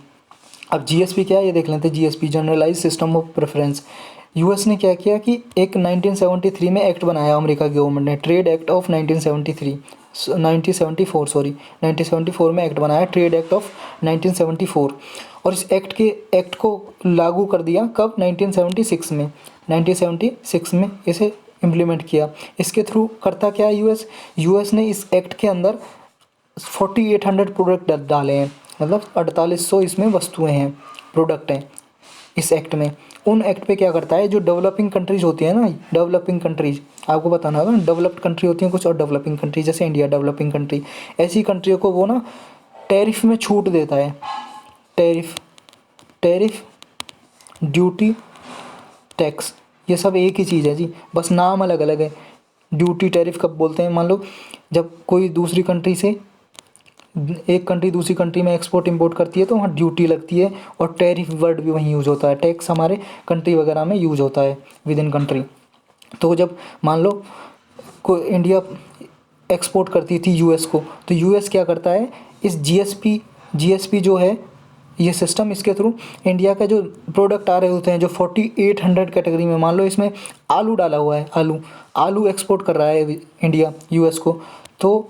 अब GSP क्या है ये देख लेते हैं। GSP generalise system of preference. US ने क्या किया कि एक 1973 में एक्ट बनाया अमेरिका गवर्नमेंट ने, ट्रेड एक्ट ऑफ 1974 में एक्ट बनाया, ट्रेड एक्ट ऑफ 1974। और इस एक्ट को लागू कर दिया कब? 1976 में। 1976 में इसे इम्प्लीमेंट किया। इसके थ्रू करता क्या है यूएस ने इस एक्ट के अंदर 4800 प्रोडक्ट डाले हैं, मतलब 4800 इसमें वस्तुएं हैं, प्रोडक्ट हैं इस एक्ट में। उन एक्ट पे क्या करता है, जो डेवलपिंग कंट्रीज होती है ना, डेवलपिंग कंट्रीज आपको बताना होगा, डेवलप्ड कंट्री होती हैं कुछ और डेवलपिंग कंट्री, जैसे इंडिया डेवलपिंग कंट्री, ऐसी कंट्रियों को वो ना टैरिफ में छूट देता है। टैरिफ, ड्यूटी, टैक्स, ये सब एक ही चीज़ है जी, बस नाम अलग अलग है। ड्यूटी टैरिफ कब बोलते हैं? मान लो जब कोई दूसरी कंट्री से, एक कंट्री दूसरी कंट्री में एक्सपोर्ट इंपोर्ट करती है तो वहाँ ड्यूटी लगती है, और टैरिफ वर्ड भी वहीं यूज़ होता है। टैक्स हमारे कंट्री वगैरह में यूज़ होता है विद इन कंट्री। तो जब मान लो कोई इंडिया एक्सपोर्ट करती थी यूएस को, तो यूएस क्या करता है, इस जीएसपी जो है ये सिस्टम, इसके थ्रू इंडिया का जो प्रोडक्ट आ रहे होते हैं, जो 4800 कैटेगरी में, मान लो इसमें आलू डाला हुआ है, आलू एक्सपोर्ट कर रहा है इंडिया यूएस को, तो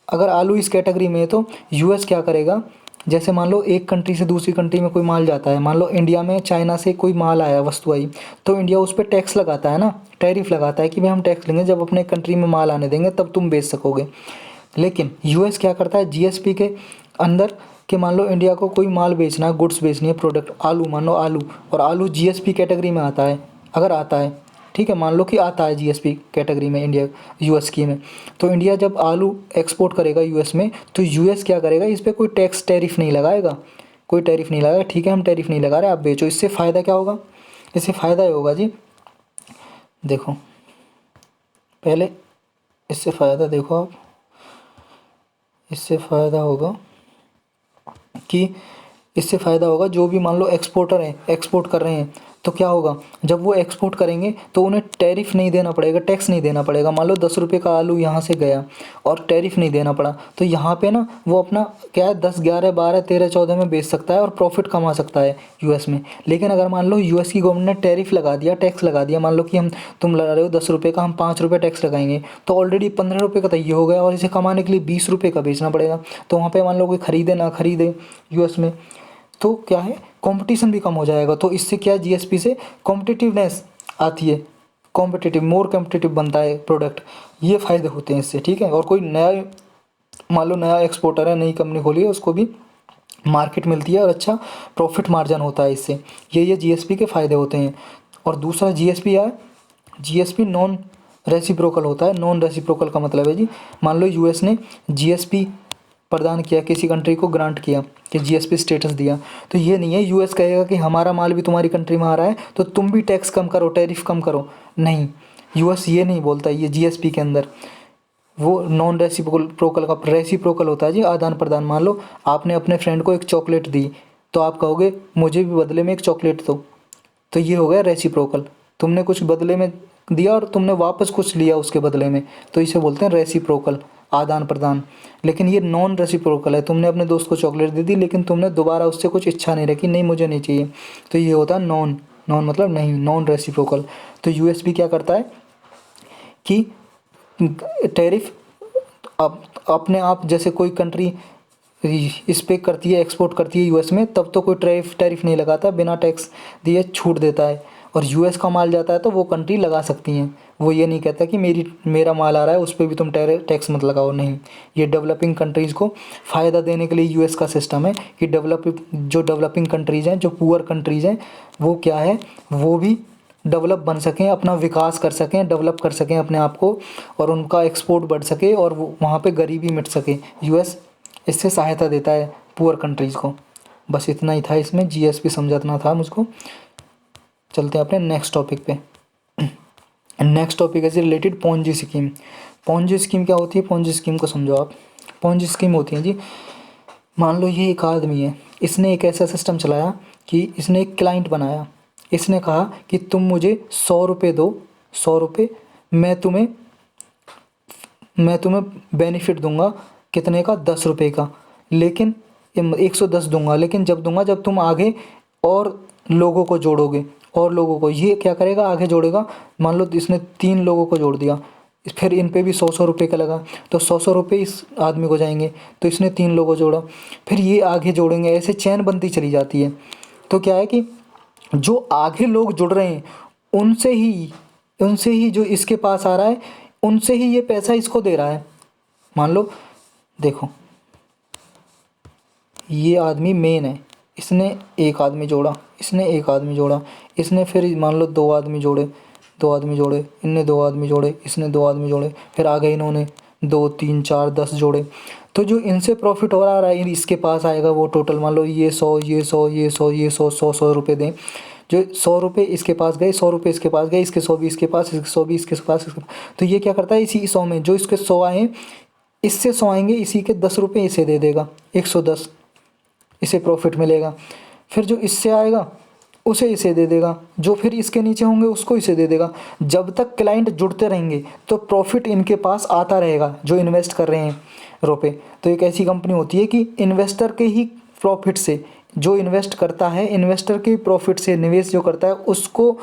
अगर आलू इस कैटेगरी में है तो यूएस क्या करेगा, जैसे मान लो एक कंट्री से दूसरी कंट्री में कोई माल जाता है, मान लो इंडिया में चाइना से कोई माल आया, वस्तु आई, तो इंडिया उस पर टैक्स लगाता है ना, टैरिफ लगाता है कि भाई हम टैक्स लेंगे, जब अपने कंट्री में माल आने देंगे तब तुम बेच सकोगे। लेकिन यूएस क्या करता है, जीएसपी के अंदर कि मान लो इंडिया को कोई माल बेचना है, गुड्स बेचनी है, प्रोडक्ट, आलू, मान लो आलू, और आलू जीएसपी कैटेगरी में आता है, अगर आता है, ठीक है, मान लो कि आता है जीएसपी कैटेगरी में इंडिया यूएस की में, तो इंडिया जब आलू एक्सपोर्ट करेगा यूएस में, तो यूएस क्या करेगा, इस पर कोई टैरिफ नहीं लगाएगा, कोई टैरिफ नहीं लगाएगा, ठीक है हम टैरिफ नहीं लगा रहे, आप बेचो। इससे फ़ायदा क्या होगा, इससे फ़ायदा ये होगा जी, देखो पहले इससे फ़ायदा देखो आप, इससे फ़ायदा होगा कि इससे फ़ायदा होगा जो भी मान लो एक्सपोर्टर हैं, एक्सपोर्ट कर रहे हैं, तो क्या होगा, जब वो एक्सपोर्ट करेंगे तो उन्हें टैरिफ नहीं देना पड़ेगा, टैक्स नहीं देना पड़ेगा। मान लो 10 रुपये का आलू यहाँ से गया और टैरिफ नहीं देना पड़ा, तो यहाँ पे ना वो अपना क्या है 10, 11, 12, 13, 14 में बेच सकता है और प्रॉफिट कमा सकता है यूएस में। लेकिन अगर मान लो यूएस की गवर्नमेंट ने टैरिफ लगा दिया, टैक्स लगा दिया, मान लो कि तुम लगा रहे हो 10 रुपये का, हम 5 रुपये टैक्स लगाएंगे, तो ऑलरेडी 15 रुपये का तो ये हो गया और इसे कमाने के लिए 20 रुपये का बेचना पड़ेगा। तो वहाँ पे मान लो कोई खरीदे ना खरीदे यूएस में, तो क्या है कंपटीशन भी कम हो जाएगा। तो इससे क्या है, जीएसपी से कॉम्पिटिटिवनेस आती है, कॉम्पिटिटिव मोर कॉम्पिटिटिव बनता है प्रोडक्ट, ये फ़ायदे होते हैं इससे, ठीक है। और कोई नया मान लो नया एक्सपोर्टर है, नई कंपनी खोली है, उसको भी मार्केट मिलती है और अच्छा प्रॉफिट मार्जिन होता है इससे। ये जीएसपी के फ़ायदे होते हैं। और दूसरा जीएसपी है, जीएसपी नॉन रेसिप्रोकल होता है। नॉन रेसिप्रोकल का मतलब है जी, मान लो यूएस ने जीएसपी प्रदान किया, किसी कंट्री को ग्रांट किया कि जीएसपी स्टेटस दिया, तो ये नहीं है यूएस कहेगा कि हमारा माल भी तुम्हारी कंट्री में आ रहा है तो तुम भी टैक्स कम करो, टैरिफ कम करो, नहीं, यूएस ये नहीं बोलता। ये जीएसपी के अंदर वो नॉन रेसिप्रोकल का रेसिप्रोकल होता है जी, आदान प्रदान। मान लो आपने अपने फ्रेंड को एक चॉकलेट दी, तो आप कहोगे मुझे भी बदले में एक चॉकलेट दो, तो ये हो गया रेसिप्रोकल। तुमने कुछ बदले में दिया और तुमने वापस कुछ लिया उसके बदले में, तो इसे बोलते हैं रेसिप्रोकल, आदान प्रदान। लेकिन ये नॉन रेसिप्रोकल है, तुमने अपने दोस्त को चॉकलेट दे दी लेकिन तुमने दोबारा उससे कुछ इच्छा नहीं रखी, नहीं मुझे नहीं चाहिए, तो ये होता है नॉन। नॉन मतलब नहीं, नॉन रेसिप्रोकल। तो यूएसपी क्या करता है कि टैरिफ अपने आप, जैसे कोई कंट्री इस पे करती है, एक्सपोर्ट करती है यूएस में, तब तो कोई टैरिफ नहीं लगाता, बिना टैक्स दिए छूट देता है। और यूएस का माल जाता है तो वो कंट्री लगा सकती हैं, वो ये नहीं कहता कि मेरा माल आ रहा है उस पर भी तुम टैक्स मत लगाओ, नहीं। ये डेवलपिंग कंट्रीज़ को फ़ायदा देने के लिए यूएस का सिस्टम है कि जो डेवलपिंग कंट्रीज़ हैं, जो पुअर कंट्रीज़ हैं, वो क्या है, वो भी डेवलप बन सकें, अपना विकास कर सकें, डेवलप कर सकें अपने आप को, और उनका एक्सपोर्ट बढ़ सके और वो वहाँ पे गरीबी मिट सके। यूएस इससे सहायता देता है पुअर कंट्रीज़ को। बस इतना ही था इसमें, जीएसपी समझना था मुझको। चलते हैं अपने नेक्स्ट टॉपिक पे। नेक्स्ट टॉपिक है related Ponzi scheme. Ponzi scheme क्या होती है, पोंजी स्कीम को समझो आप। पोंजी स्कीम होती है जी, मान लो ये एक आदमी है, इसने एक ऐसा सिस्टम चलाया कि इसने एक क्लाइंट बनाया, इसने कहा कि तुम मुझे 100 रुपये दो, 100 रुपये, मैं तुम्हें बेनिफिट दूंगा, कितने का, 10 रुपये का, लेकिन 110 दूंगा, लेकिन जब दूंगा जब तुम आगे और लोगों को जोड़ोगे, और लोगों को ये क्या करेगा, आगे जोड़ेगा। मान लो इसने 3 लोगों को जोड़ दिया, फिर इन पे भी 100 रुपये का लगा, तो 100 रुपये इस आदमी को जाएंगे, तो इसने 3 लोगों को जोड़ा, फिर ये आगे जोड़ेंगे, ऐसे चैन बनती चली जाती है। तो क्या है कि जो आगे लोग जुड़ रहे हैं उनसे ही जो इसके पास आ रहा है, उनसे ही ये पैसा इसको दे रहा है। मान लो देखो, ये आदमी मेन है, इसने एक आदमी जोड़ा, इसने एक आदमी जोड़ा, इसने फिर मान लो 2 आदमी जोड़े, 2 आदमी जोड़े, इनने 2 आदमी जोड़े, इसने 2 आदमी जोड़े, फिर आगे इन्होंने 2, 3, 4, 10 जोड़े। तो जो इनसे प्रॉफिट हो रहा है इसके पास आएगा वो टोटल, मान लो ये 100, ये 100, ये 100, ये 100, 100 रुपये दें, जो 100 रुपये इसके पास गए, 100 रुपये इसके पास गए, इसके 100 भी इसके पास, इसके 100 भी इसके पास, तो ये क्या करता है, इसी 100 में जो इसके 100 आए, इससे 100 आएंगे, इसी के 10 रुपये इसे दे देगा, 110 इसे प्रॉफिट मिलेगा। फिर जो इससे आएगा उसे इसे दे देगा, जो फिर इसके नीचे होंगे उसको इसे दे देगा। जब तक क्लाइंट जुड़ते रहेंगे तो प्रॉफिट इनके पास आता रहेगा, जो इन्वेस्ट कर रहे हैं रुपए। तो एक ऐसी कंपनी होती है कि इन्वेस्टर के ही प्रॉफिट से, जो इन्वेस्ट करता है इन्वेस्टर के प्रॉफिट से, निवेश जो करता है उसको,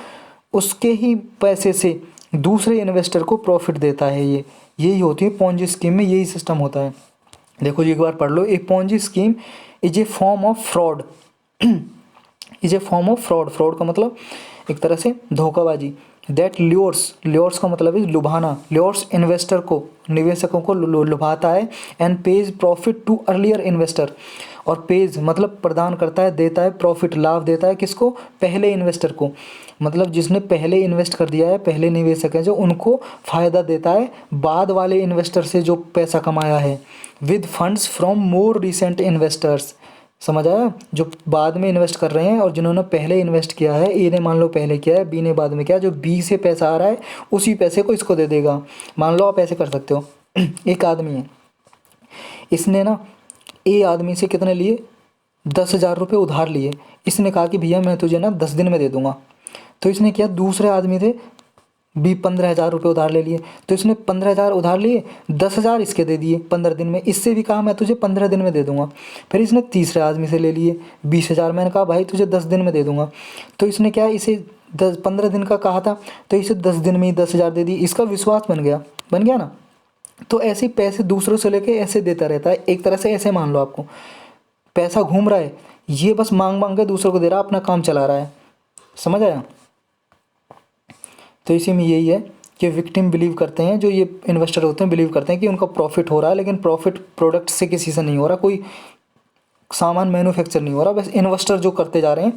उसके ही पैसे से दूसरे इन्वेस्टर को प्रॉफिट देता है। यही होती है पोंजी स्कीम में, यही सिस्टम होता है। देखो जी एक बार पढ़ लो, a Ponzi scheme is a form of fraud, is a form of fraud. Fraud का मतलब एक तरह से धोखाबाजी। दैट ल्योर्स का मतलब है लुभाना, ल्योर्स इन्वेस्टर को, निवेशकों को लुभाता है, and pays profit to earlier investor. और पेज मतलब प्रदान करता है, देता है प्रॉफिट, लाभ देता है किसको, पहले इन्वेस्टर को, मतलब जिसने पहले इन्वेस्ट कर दिया है, पहले निवेशक हैं जो, उनको फ़ायदा देता है बाद वाले इन्वेस्टर से जो पैसा कमाया है, with funds from more recent investors. समझ आया, जो बाद में इन्वेस्ट कर रहे हैं और जिन्होंने पहले इन्वेस्ट किया है, ए ने मान लो पहले किया है, बी ने बाद में किया, जो बी से पैसा आ रहा है उसी पैसे को इसको दे देगा। मान लो आप ऐसे कर सकते हो, एक आदमी है, इसने ना ए आदमी से कितने लिए, 10,000 रुपये उधार लिए। इसने कहा कि भैया मैं तुझे ना 10 दिन में दे दूंगा। तो इसने किया, दूसरे आदमी थे भी 15,000 रुपये उधार ले लिए। तो इसने 15,000 उधार लिए, 10,000 इसके दे दिए 15 दिन में। इससे भी कहा मैं तुझे 15 दिन में दे दूंगा। फिर इसने तीसरे आदमी से ले लिए 20,000। मैंने कहा भाई तुझे 10 दिन में दे दूंगा। तो इसने क्या, इसे 15 दिन का कहा था, तो इसे 10 दिन में ही 10,000 दे दी। इसका विश्वास बन गया ना। तो ऐसे ही पैसे दूसरों से लेके ऐसे देता रहता है। एक तरह से ऐसे मान लो, आपको पैसा घूम रहा है, ये बस मांग मांग के दूसरों को दे रहा है, अपना काम चला रहा है। समझ आया? तो इसी में यही है कि विक्टिम बिलीव करते हैं, जो ये इन्वेस्टर होते हैं बिलीव करते हैं कि उनका प्रॉफिट हो रहा है, लेकिन प्रॉफिट प्रोडक्ट से किसी से नहीं हो रहा, कोई सामान मैन्युफैक्चर नहीं हो रहा, बस इन्वेस्टर जो करते जा रहे हैं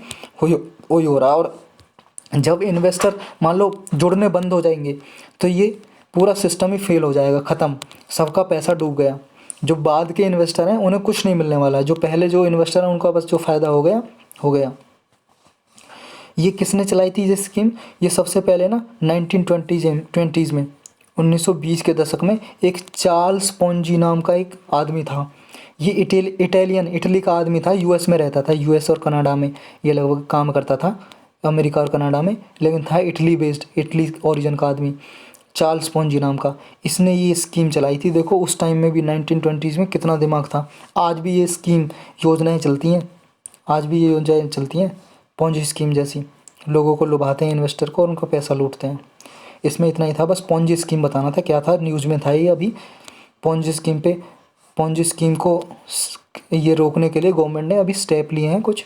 वही हो रहा है। और जब इन्वेस्टर मान लो जुड़ने बंद हो जाएंगे तो ये पूरा सिस्टम ही फेल हो जाएगा, ख़त्म, सबका पैसा डूब गया। जो बाद के इन्वेस्टर हैं उन्हें कुछ नहीं मिलने वाला है, जो पहले जो इन्वेस्टर हैं उनका बस जो फ़ायदा हो गया। ये किसने चलाई थी ये स्कीम? ये सबसे पहले ना 1920s में 1920 के दशक में एक चार्ल्स पोंजी नाम का एक आदमी था। ये इटली का आदमी था, यूएस में रहता था, यूएस और कनाडा में ये लगभग काम करता था, अमेरिका और कनाडा में, लेकिन था इटली बेस्ड, इटली ओरिजिन का आदमी, चार्ल्स पोंजी नाम का। इसने ये स्कीम चलाई थी। देखो उस टाइम में भी 1920s में कितना दिमाग था। आज भी ये स्कीम योजनाएं चलती हैं, आज भी ये योजनाएं चलती हैं, पोंजी स्कीम जैसी। लोगों को लुभाते हैं, इन्वेस्टर को, और उनका पैसा लूटते हैं। इसमें इतना ही था, बस पोंजी स्कीम बताना था। क्या था, न्यूज़ में था ये अभी। पोंजी स्कीम को ये रोकने के लिए गवर्नमेंट ने अभी स्टेप लिए हैं कुछ,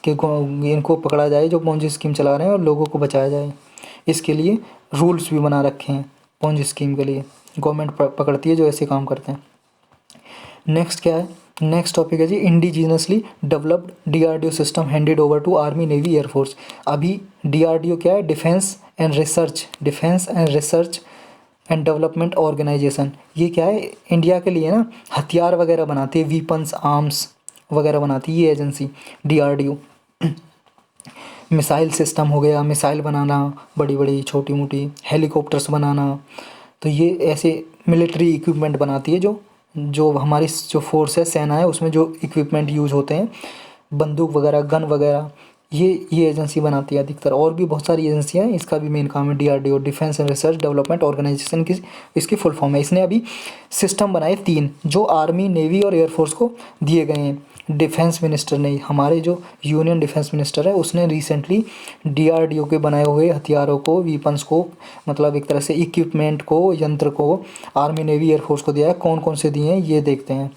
कि इनको पकड़ा जाए जो पोंजी स्कीम चला रहे हैं, और लोगों को बचाया जाए। इसके लिए रूल्स भी बना रखे हैं पोंजी स्कीम के लिए, गवर्नमेंट पकड़ती है जो ऐसे काम करते हैं। नेक्स्ट क्या है, नेक्स्ट टॉपिक है जी, indigenously developed DRDO system handed over to army, navy, air force. अभी डीआरडीओ क्या है, defence and research and development organisation. ये क्या है, इंडिया के लिए ना हथियार वगैरह बनाती है, वीपन्स, आर्म्स वगैरह बनाती है ये एजेंसी डीआरडीओ। मिसाइल सिस्टम हो गया, मिसाइल बनाना, बड़ी बड़ी छोटी मोटी हेलीकॉप्टर्स बनाना। तो ये ऐसे मिलिट्री इक्विपमेंट बनाती है, जो हमारी जो फोर्स है, सेना है, उसमें जो इक्विपमेंट यूज होते हैं, बंदूक वगैरह, गन वगैरह, ये एजेंसी बनाती है अधिकतर। और भी बहुत सारी एजेंसियाँ हैं, इसका भी मेन काम है DRDO, defence and research development organisation की इसकी फुल फॉर्म है। इसने अभी सिस्टम बनाए 3, जो आर्मी, नेवी और एयरफोर्स को दिए गए हैं। डिफेंस मिनिस्टर ने, हमारे जो यूनियन डिफेंस मिनिस्टर है, उसने रिसेंटली डीआरडीओ के बनाए हुए हथियारों को, वीपन्स को, मतलब एक तरह से इक्विपमेंट को, यंत्र को आर्मी, नेवी, एयरफोर्स को दिया है। कौन कौन से दिए हैं ये देखते हैं,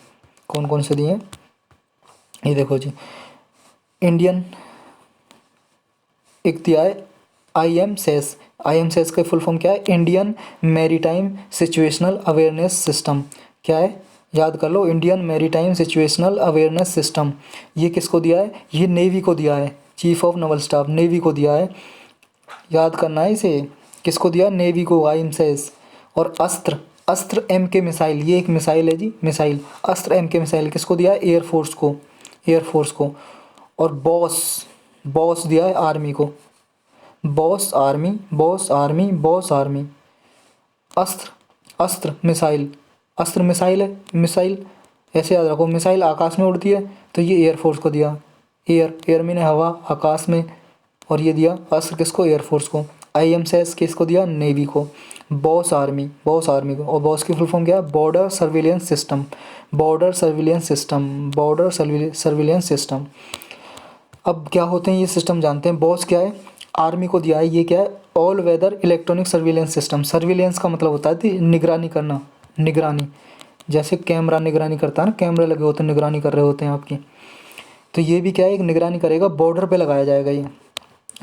कौन कौन से दिए हैं। ये देखो जी, इंडियन एक दिया है IMSS। IMSS का फुल फॉर्म क्या है, Indian maritime situational awareness system. क्या है, याद कर लो, Indian maritime situational awareness system. ये किसको दिया है, ये नेवी को दिया है, chief of naval staff navy को दिया है, याद करना है इसे, किसको दिया, नेवी को, IMSS। और अस्त्र MK मिसाइल, ये एक मिसाइल है जी, मिसाइल, अस्त्र MK मिसाइल किसको दिया है, एयरफोर्स को। और बॉस दिया है आर्मी को, बॉस आर्मी। अस्त्र मिसाइल है, मिसाइल ऐसे याद रखो, मिसाइल आकाश में उड़ती है, तो ये एयरफोर्स को दिया, एयर में हवा, आकाश में, और ये दिया अस्त्र किसको, एयरफोर्स को। IMSS किसको दिया, नेवी को। बॉस आर्मी को। और बॉस की फुल फॉर्म क्या है, बॉर्डर सर्विलेंस सिस्टम। अब क्या होते हैं ये सिस्टम जानते हैं। बॉस क्या है, आर्मी को दिया है, ये क्या है, all weather electronic surveillance system. Surveillance का मतलब होता है निगरानी करना, निगरानी, जैसे कैमरा निगरानी करता है ना, कैमरे लगे होते हैं, निगरानी कर रहे होते हैं आपकी। तो ये भी क्या है, एक निगरानी करेगा, बॉर्डर पे लगाया जाएगा ये।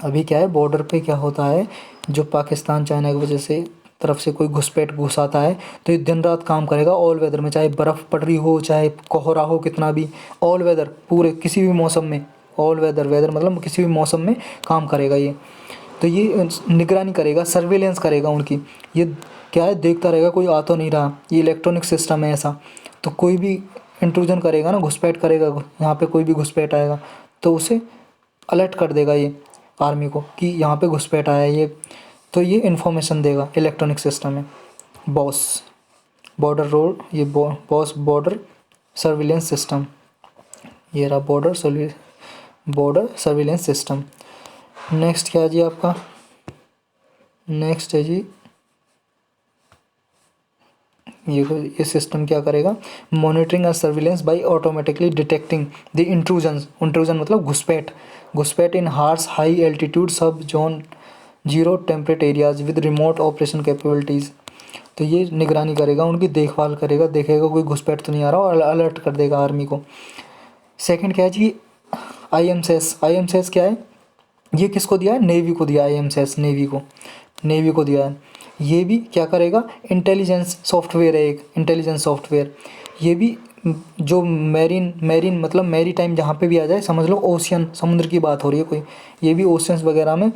अभी क्या है, बॉर्डर पे क्या होता है, जो पाकिस्तान, चाइना की वजह से तरफ से कोई घुसपैठ घुस आता है, तो ये दिन रात काम करेगा ऑल वेदर में, चाहे बर्फ़ पड़ रही हो, चाहे कोहरा हो कितना भी, ऑल वेदर, पूरे किसी भी मौसम में, ऑल वेदर मतलब किसी भी मौसम में काम करेगा ये। तो ये निगरानी करेगा, सर्वेलेंस करेगा उनकी। ये क्या है, देखता रहेगा कोई आ तो नहीं रहा, ये इलेक्ट्रॉनिक सिस्टम है ऐसा। तो कोई भी इंट्रूजन करेगा ना, घुसपैठ करेगा, यहाँ पे कोई भी घुसपैठ आएगा तो उसे अलर्ट कर देगा ये आर्मी को कि यहाँ पे घुसपैठ आया है ये, तो ये इन्फॉर्मेशन देगा। इलेक्ट्रॉनिक सिस्टम है। Border surveillance system. ये रहा बॉर्डर सर्विलेंस सिस्टम। नेक्स्ट क्या है जी आपका, नेक्स्ट है जी ये सिस्टम क्या करेगा, monitoring and surveillance by automatically detecting the intrusion मतलब घुसपैठ in harsh high altitude sub zone zero temperate areas with remote operation capabilities. तो ये निगरानी करेगा, उनकी देखभाल करेगा, देखेगा कोई घुसपैठ तो नहीं आ रहा और अलर्ट कर देगा आर्मी को। सेकंड क्या है जी, IMSS क्या है, ये किसको दिया है, नेवी को दिया है, IMSS नेवी को दिया है। ये भी क्या करेगा, इंटेलिजेंस सॉफ्टवेयर है एक, इंटेलिजेंस सॉफ्टवेयर। ये भी जो मैरीन मतलब मैरी टाइम जहाँ पे भी आ जाए, समझ लो ओशियन समुद्र की बात हो रही है कोई, ये भी ओशियंस वगैरह में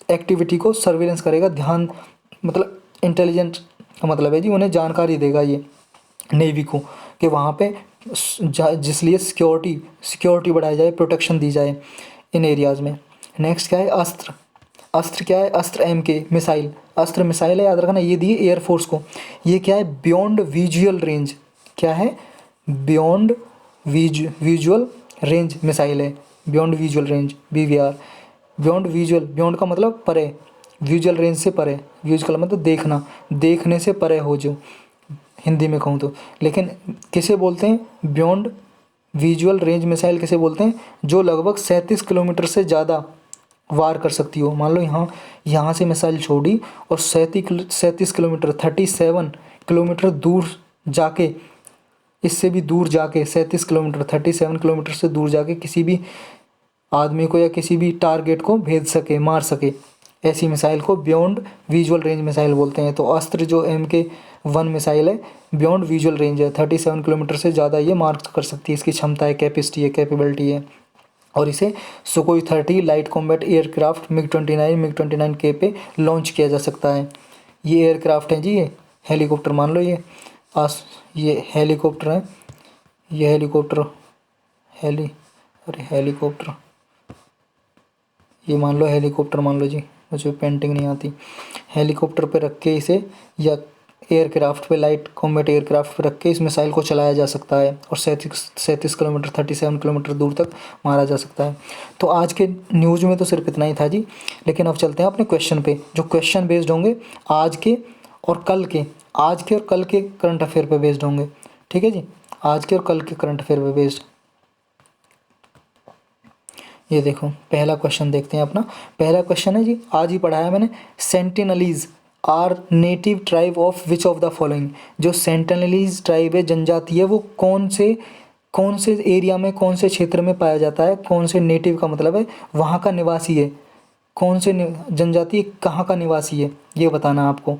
एक्टिविटी को सर्विलेंस करेगा, ध्यान मतलब इंटेलिजेंट का मतलब है जी उन्हें जानकारी देगा ये नेवी को कि वहाँ पे जिसलिए सिक्योरिटी बढ़ाई जाए, प्रोटेक्शन दी जाए इन एरियाज़ में। नेक्स्ट क्या है, अस्त्र क्या है, अस्त्र MK मिसाइल है, याद रखना, ये दिए एयरफोर्स को। ये क्या है, बियॉन्ड विजुअल रेंज, क्या है, बियॉन्ड विजुअल रेंज मिसाइल है, beyond visual range BVR। Beyond का मतलब परे, विजुअल रेंज से परे, विजुअल मतलब देखने से परे हो, जो हिंदी में कहूँ तो। लेकिन किसे बोलते हैं बियॉन्ड विजुअल रेंज मिसाइल, किसे बोलते हैं, जो लगभग 37 किलोमीटर से ज़्यादा वार कर सकती हो। मान लो यहाँ से मिसाइल छोड़ी और 37 किलोमीटर 37 किलोमीटर दूर जाके, इससे भी दूर जाके 37 किलोमीटर से दूर जाके किसी भी आदमी को या किसी भी टारगेट को भेज सके, मार सके, ऐसी मिसाइल को बियॉन्ड विजुअल रेंज मिसाइल बोलते हैं। तो अस्त्र जो MK1 मिसाइल है, बियॉन्ड विजुअल रेंज है, 37 किलोमीटर से ज़्यादा ये मार कर सकती है, इसकी क्षमता है, कैपेसिटी है, कैपेबिलिटी है। और इसे सुकोई 30 लाइट कॉम्बैट एयरक्राफ्ट MiG-29K पे लॉन्च किया जा सकता है। ये एयरक्राफ्ट हैं जी, ये हेलीकॉप्टर मान लो, ये हेलीकॉप्टर है, ये हेलीकॉप्टर ये मान लो हेलीकॉप्टर मान लो जी, मुझे पेंटिंग नहीं आती। हेलीकॉप्टर पे रख के इसे, या एयरक्राफ्ट पे, लाइट कॉम्बैट एयरक्राफ्ट पे रख के इस मिसाइल को चलाया जा सकता है और 37 किलोमीटर 37 किलोमीटर दूर तक मारा जा सकता है। तो आज के न्यूज़ में तो सिर्फ इतना ही था जी, लेकिन अब चलते हैं अपने क्वेश्चन पे, जो क्वेश्चन बेस्ड होंगे आज के और कल के करंट अफेयर पे बेस्ड होंगे। ठीक है जी, आज के और कल के करंट अफेयर पे बेस्ड। ये देखो पहला क्वेश्चन देखते हैं अपना। पहला क्वेश्चन है जी, आज ही पढ़ाया मैंने, Sentinelese are native tribe of which of the following. जो सेंटिनलीज ट्राइब है, जनजाति है, वो कौन से एरिया में, कौन से क्षेत्र में पाया जाता है, कौन से नेटिव का मतलब है वहाँ का निवासी है, कौन से जनजाति कहाँ का निवासी है, ये बताना आपको।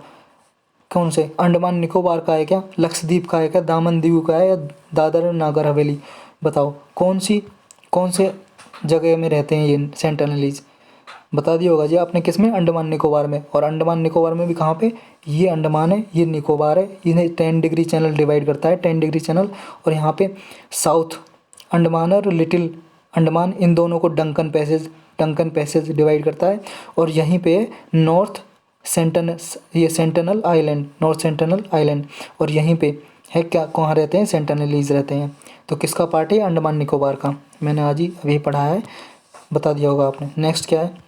कौन से, अंडमान निकोबार का है क्या, लक्षद्वीप का है क्या, दामन दीव का है, या दादर नागर हवेली, बताओ कौन से जगह में रहते हैं ये सेंटिनलीज। बता दिया होगा जी आपने, किस में, अंडमान निकोबार में। और अंडमान निकोबार में भी कहाँ पे, ये अंडमान है, ये निकोबार है, इन्हें 10 डिग्री चैनल डिवाइड करता है, 10 डिग्री चैनल। और यहाँ पे साउथ अंडमान और लिटिल अंडमान, इन दोनों को डंकन पैसेज डिवाइड करता है। और यहीं पे नॉर्थ सेंटिनल आइलैंड, और यहीं पे है क्या, कहाँ रहते हैं, सेंटिनलीज रहते हैं। तो किसका पार्ट है, अंडमान निकोबार का। मैंने आज ही अभी पढ़ाया है, बता दिया होगा आपने। नेक्स्ट क्या है,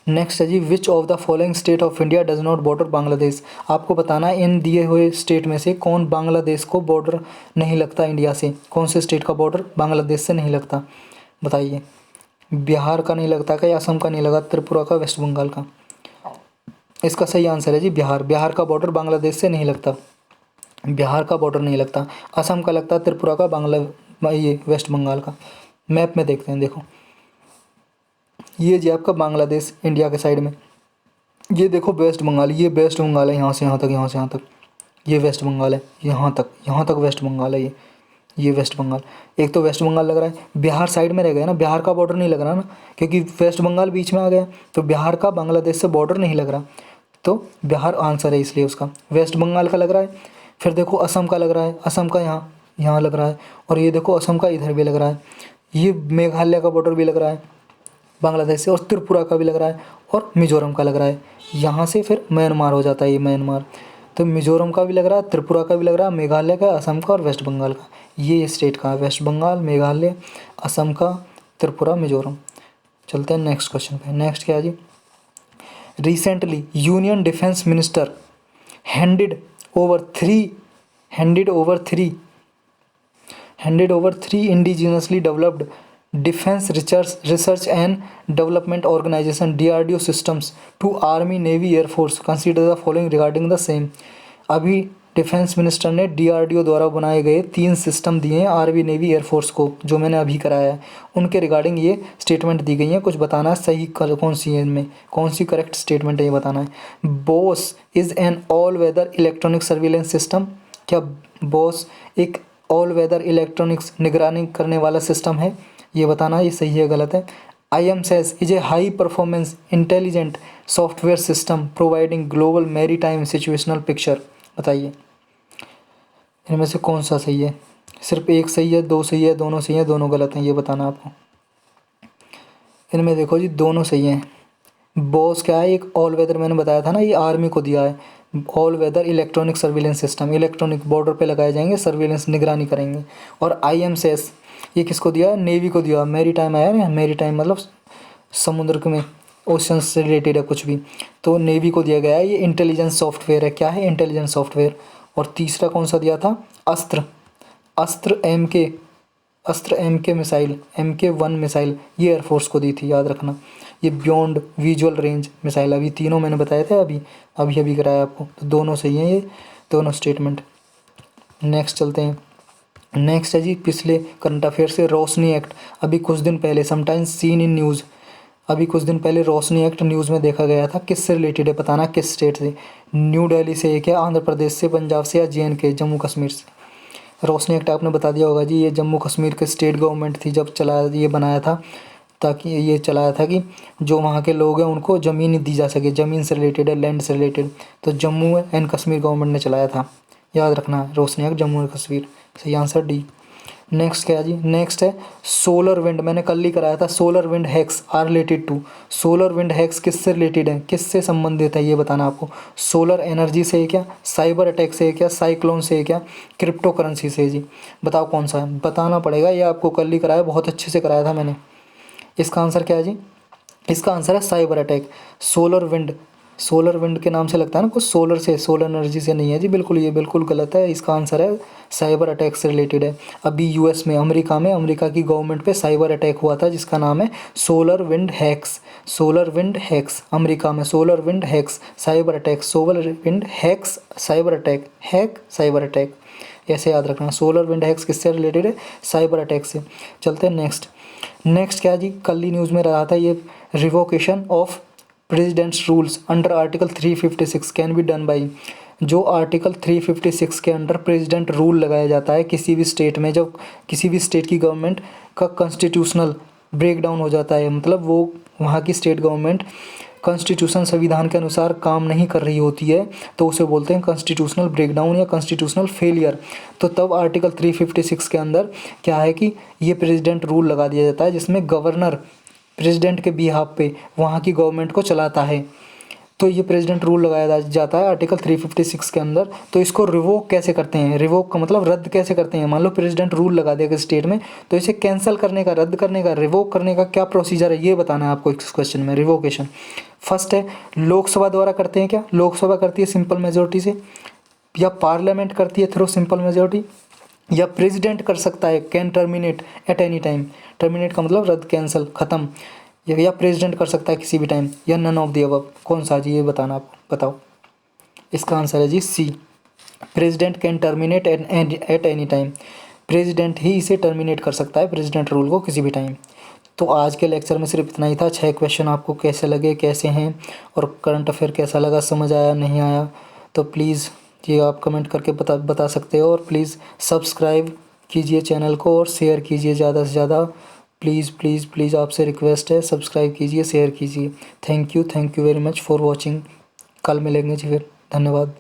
नेक्स्ट है जी, which of the following state of India does not border Bangladesh. आपको बताना है इन दिए हुए स्टेट में से कौन बांग्लादेश को बॉर्डर नहीं लगता इंडिया से, कौन से स्टेट का बॉर्डर बांग्लादेश से नहीं लगता, बताइए। बिहार का नहीं लगता क्या, असम का नहीं लगा, त्रिपुरा का, वेस्ट बंगाल का। इसका सही आंसर है जी बिहार का बॉर्डर बांग्लादेश से नहीं लगता, बिहार का बॉर्डर नहीं लगता। असम का लगता है, त्रिपुरा का, ये वेस्ट बंगाल का। मैप में देखते हैं, देखो ये जी आपका बांग्लादेश इंडिया के साइड में, ये देखो वेस्ट बंगाल, ये वेस्ट बंगाल है, यहाँ से यहाँ तक, यहाँ से यहाँ तक ये वेस्ट बंगाल है, यहाँ तक वेस्ट बंगाल है, ये वेस्ट बंगाल। एक तो वेस्ट बंगाल लग रहा है, बिहार साइड में रह गया ना, बिहार का बॉर्डर नहीं लग रहा ना, क्योंकि वेस्ट बंगाल बीच में आ गया, तो बिहार का बांग्लादेश से बॉर्डर नहीं लग रहा, तो बिहार आंसर है, इसलिए उसका। वेस्ट बंगाल का लग रहा है, फिर देखो असम का लग रहा है, असम का यहाँ लग रहा है, और ये देखो असम का इधर भी लग रहा है, ये मेघालय का बॉर्डर भी लग रहा है बांग्लादेश से, और त्रिपुरा का भी लग रहा है, और मिजोरम का लग रहा है। यहाँ से फिर म्यांमार हो जाता है, ये म्यांमार। तो मिजोरम का भी लग रहा है, त्रिपुरा का भी लग रहा है, मेघालय का, असम का और वेस्ट बंगाल का। ये स्टेट का है, वेस्ट बंगाल, मेघालय, असम का, त्रिपुरा, मिजोरम। चलते हैं नेक्स्ट क्वेश्चन पे। नेक्स्ट क्या है जी, recently union defence minister handed over three handed over three indigenously developed defense research and development organization DRDO systems to Army, Navy, Air Force. Consider the following regarding the same. अभी defence minister ने DRDO द्वारा बनाए गए 3 system दिए हैं army, navy, air force को, जो मैंने अभी कराया है। उनके रिगार्डिंग ये स्टेटमेंट दी गई है। कुछ बताना है सही कौन सी है, इनमें कौन सी करेक्ट स्टेटमेंट है ये बताना है। BOSS is an all weather electronic surveillance system. क्या बॉस एक ऑल वेदर इलेक्ट्रॉनिक्स निगरानी करने वाला सिस्टम है? ये बताना है ये सही है गलत है। IMSS is a high performance intelligent software system providing global maritime situational picture. बताइए इनमें से कौन सा सही है? सिर्फ एक सही है, दो सही है, दोनों सही है, दोनों गलत हैं, ये बताना आपको। इनमें देखो जी दोनों सही हैं। बॉस क्या है, एक ऑल वेदर मैंने बताया था ना, ये आर्मी को दिया है। All weather electronic surveillance system, electronic border पे लगाए जाएंगे, सर्विलेंस निगरानी करेंगे। और IMSS ये किसको दिया? नेवी को दिया। मैरी टाइम आया ना, मैरी टाइम मतलब समुद्र में, ओशन से रिलेटेड है कुछ भी, तो नेवी को दिया गया है। ये इंटेलिजेंस सॉफ्टवेयर है। क्या है? Intelligence software. और तीसरा कौन सा दिया था? अस्त्र MK मिसाइल, MK1 मिसाइल, ये एयरफोर्स को दी थी, याद रखना। ये बियॉन्ड विजुअल रेंज मिसाइल, अभी तीनों मैंने बताए थे, अभी कराया आपको। तो दोनों सही हैं ये दोनों स्टेटमेंट। नेक्स्ट चलते हैं। नेक्स्ट है जी पिछले करंट अफेयर से रोशनी एक्ट। अभी कुछ दिन पहले समटाइम्स सीन इन न्यूज़, अभी कुछ दिन पहले रोशनी एक्ट न्यूज़ में देखा गया था। किससे रिलेटेड है बताना, किस स्टेट से? न्यू दिल्ली से है क्या, आंध्र प्रदेश से, पंजाब से, या JNK जम्मू कश्मीर से? रोशनी एक्ट आपने बता दिया होगा जी, ये जम्मू कश्मीर के स्टेट गवर्नमेंट थी जब चलाया, ये बनाया था ताकि ये चलाया था कि जो वहाँ के लोग हैं उनको ज़मीन दी जा सके, ज़मीन से रिलेटेड है, लैंड से रिलेटेड। तो जम्मू एंड कश्मीर गवर्नमेंट ने चलाया था, याद रखना है। रोशनी एक्ट जम्मू एंड कश्मीर, सही आंसर डी। नेक्स्ट क्या है जी? नेक्स्ट है सोलर विंड। मैंने कल ही कराया था। Solar wind hacks are related to, solar wind hacks किससे रिलेटेड है, किससे संबंधित है, ये बताना आपको। सोलर एनर्जी से है क्या, साइबर अटैक से है क्या, साइक्लोन से है क्या, क्रिप्टो करेंसी से है जी? बताओ कौन सा है, बताना पड़ेगा। ये आपको कल ही कराया, बहुत अच्छे से कराया था मैंने। इसका आंसर क्या है जी? इसका आंसर है साइबर अटैक। सोलर विंड के नाम से लगता है ना कुछ, सोलर से, सोलर एनर्जी से नहीं है जी, बिल्कुल ये बिल्कुल गलत है। इसका आंसर है साइबर अटैक से रिलेटेड है। अभी US में, अमेरिका की गवर्नमेंट पे साइबर अटैक हुआ था जिसका नाम है solar wind hacks. Solar wind hacks, America में solar wind hacks, cyber attack, solar wind hacks, cyber attack, hack, cyber attack, ऐसे याद रखना। सोलर विंड हैक्स किससे रिलेटेड है? साइबर अटैक से। चलते हैं नेक्स्ट क्या जी? कल ही न्यूज़ में रहा था ये, revocation of president's rules under article 356 can be done by. जो आर्टिकल 356 के अंडर प्रेसिडेंट रूल लगाया जाता है किसी भी स्टेट में, जब किसी भी स्टेट की गवर्नमेंट का कॉन्स्टिट्यूशनल ब्रेकडाउन हो जाता है, मतलब वो वहाँ की स्टेट गवर्नमेंट कॉन्स्टिट्यूशन, संविधान के अनुसार काम नहीं कर रही होती है, तो उसे बोलते हैं कॉन्स्टिट्यूशनल ब्रेकडाउन या कॉन्स्टिट्यूशनल फेलियर। तो तब आर्टिकल 356 के अंदर क्या है कि ये प्रेसिडेंट रूल लगा दिया जाता है जिसमें गवर्नर प्रेसिडेंट के बिहाफ पे वहाँ की गवर्नमेंट को चलाता है। तो ये प्रेसिडेंट रूल लगाया जाता है आर्टिकल 356 के अंदर। तो इसको रिवोक कैसे करते हैं? रिवोक का मतलब रद्द कैसे करते हैं? मान लो प्रेसिडेंट रूल लगा देगा स्टेट में, तो इसे कैंसिल करने का, रद्द करने का, रिवोक करने का क्या प्रोसीजर है, ये बताना है आपको इस क्वेश्चन में। रिवोकेशन फर्स्ट है, लोकसभा द्वारा करते हैं क्या? लोकसभा करती है सिंपल मेजोरिटी से, या पार्लियामेंट करती है थ्रू सिंपल मेजोरिटी, या प्रेसिडेंट कर सकता है, can terminate at any time. Terminate का मतलब रद्द, कैंसिल, ख़त्म, या प्रेसिडेंट कर सकता है किसी भी टाइम, या नन ऑफ द अबव। कौन सा जी ये बताना आपको, बताओ। इसका आंसर है जी C, president can terminate at any time. President ही इसे टर्मिनेट कर सकता है, प्रेसिडेंट रूल को, किसी भी टाइम। तो आज के लेक्चर में सिर्फ इतना ही था। 6 क्वेश्चन आपको कैसे लगे, कैसे हैं, और करंट अफेयर कैसा लगा, समझ आया नहीं आया, तो प्लीज़ ये आप कमेंट करके बता सकते हो। और प्लीज़ सब्सक्राइब कीजिए चैनल को और शेयर कीजिए ज़्यादा से ज़्यादा। प्लीज़ प्लीज़ प्लीज़ आपसे रिक्वेस्ट है, सब्सक्राइब कीजिए, शेयर कीजिए। Thank you very much for watching. कल मिलेंगे जी फिर, धन्यवाद।